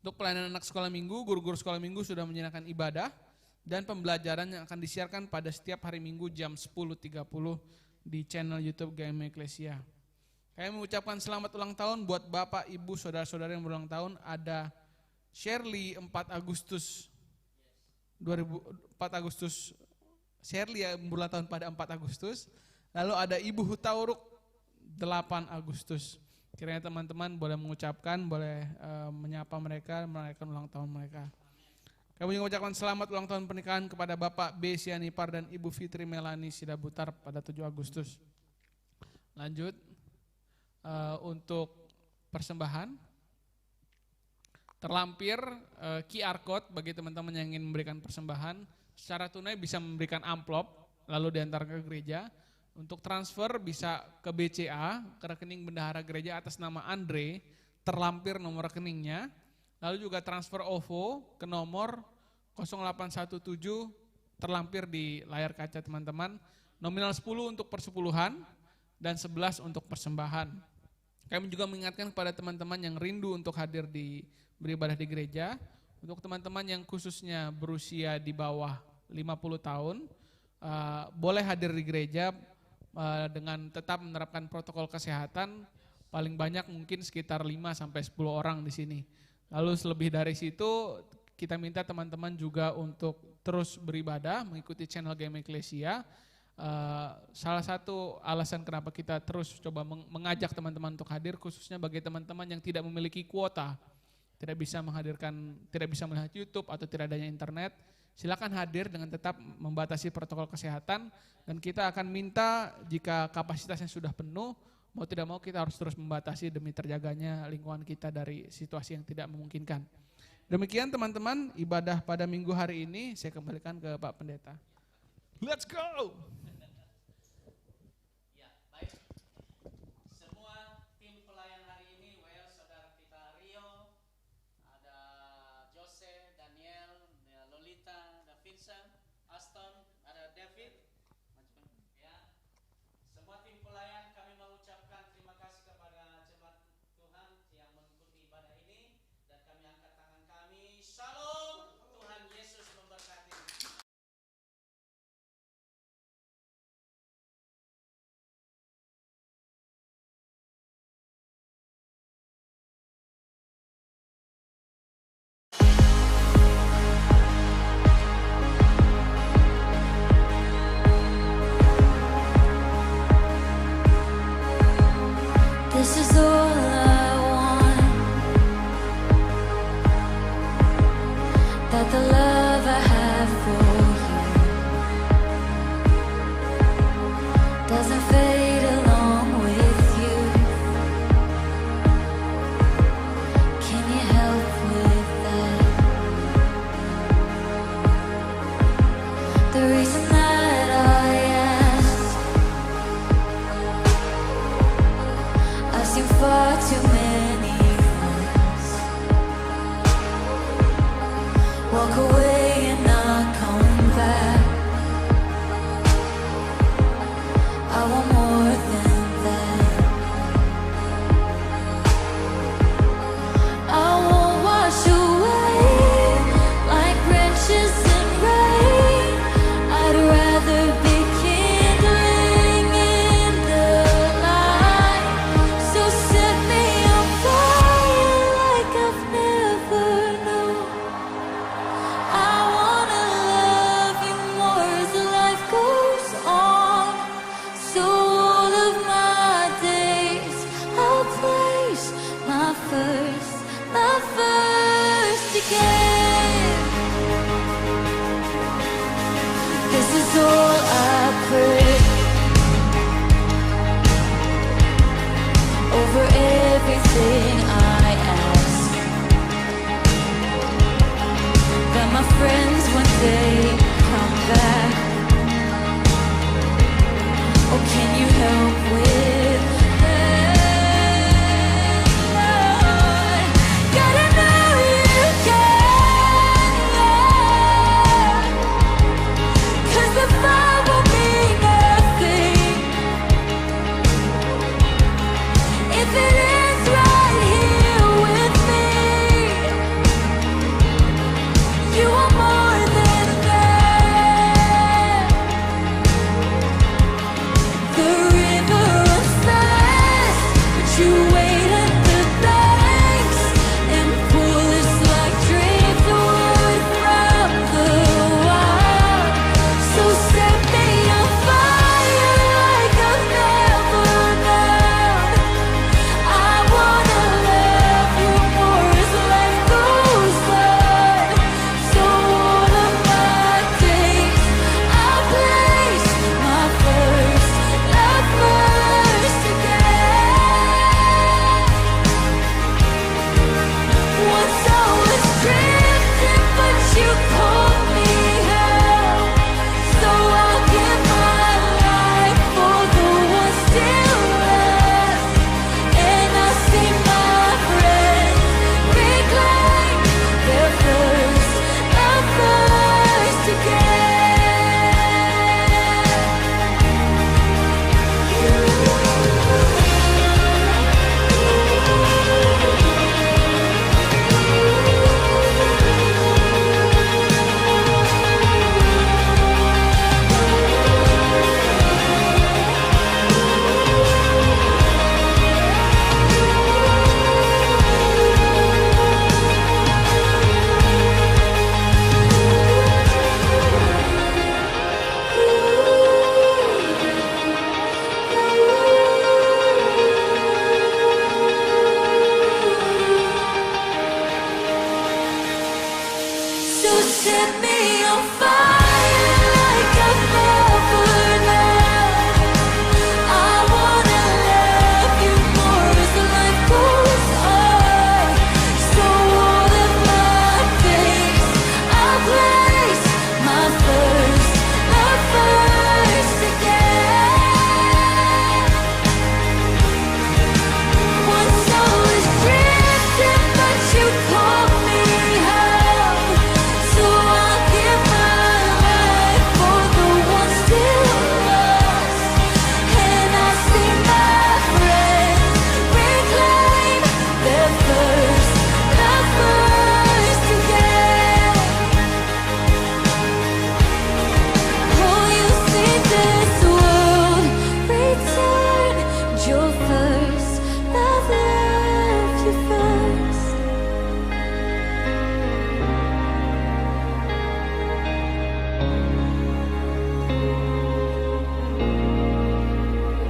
Speaker 2: Untuk pelayanan anak sekolah minggu, guru-guru sekolah minggu sudah menyenangkan ibadah dan pembelajaran yang akan disiarkan pada setiap hari minggu jam 10.30 di channel YouTube GMI Eklesia. Kami mengucapkan selamat ulang tahun buat Bapak, Ibu, Saudara-saudara yang berulang tahun. Ada Shirley 4 Agustus Shirley yang berulang tahun pada 4 Agustus. Lalu ada Ibu Hutauruk 8 Agustus. Kiranya teman-teman boleh mengucapkan, boleh menyapa mereka, merayakan ulang tahun mereka. Kami juga mengucapkan selamat ulang tahun pernikahan kepada Bapak B. Sianipar dan Ibu Fitri Melani Sidabutar pada 7 Agustus. Lanjut, untuk persembahan, terlampir QR Code bagi teman-teman yang ingin memberikan persembahan. Secara tunai bisa memberikan amplop, lalu diantar ke gereja. Untuk transfer bisa ke BCA, ke rekening bendahara gereja atas nama Andre, terlampir nomor rekeningnya. Lalu juga transfer OVO ke nomor 0817, terlampir di layar kaca teman-teman. Nominal 10 untuk persepuluhan dan 11 untuk persembahan. Kami juga mengingatkan kepada teman-teman yang rindu untuk hadir di beribadah di gereja. Untuk teman-teman yang khususnya berusia di bawah 50 tahun, boleh hadir di gereja dengan tetap menerapkan protokol kesehatan, paling banyak mungkin sekitar 5-10 orang di sini. Lalu selebih dari situ kita minta teman-teman juga untuk terus beribadah, mengikuti channel GMI Eklesia. Salah satu alasan kenapa kita terus coba mengajak teman-teman untuk hadir, khususnya bagi teman-teman yang tidak memiliki kuota, tidak bisa melihat YouTube atau tidak adanya internet, silakan hadir dengan tetap membatasi protokol kesehatan, dan kita akan minta jika kapasitasnya sudah penuh, mau tidak mau kita harus terus membatasi demi terjaganya lingkungan kita dari situasi yang tidak memungkinkan. Demikian teman-teman, ibadah pada minggu hari ini saya kembalikan ke Pak Pendeta. Let's go!
Speaker 4: Ya, baik. Semua tim pelayan hari ini, saudara kita Rio, ada Jose, Daniel, Lolita, ada Vincent, Aston, ada David. Ya. Semua tim pelayan kami mengucapkan terima kasih kepada jemaat Tuhan yang mengikuti ibadah ini, dan kami angkat tangan kami. Shalom, Tuhan Yesus memberkati.
Speaker 3: This is all I want. That the love I have for you doesn't fade along with you. Can you help with that? The reason that I asked, I've seen far too many ones walk away and not come back. I want more than that. I won't wash away like branches in rain. I'd rather be kindling in the light. So set me on fire like I've never known. I wanna love you more as life goes on. So all of my days I'll place my first again. This is all I pray. Over everything I ask, that my friends when they come back, oh can you help with that? Lord, gotta know you can, yeah. 'Cause the fire will mean nothing if it ends right here with me. You are more than that. The river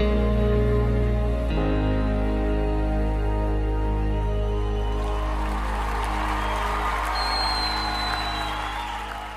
Speaker 3: you.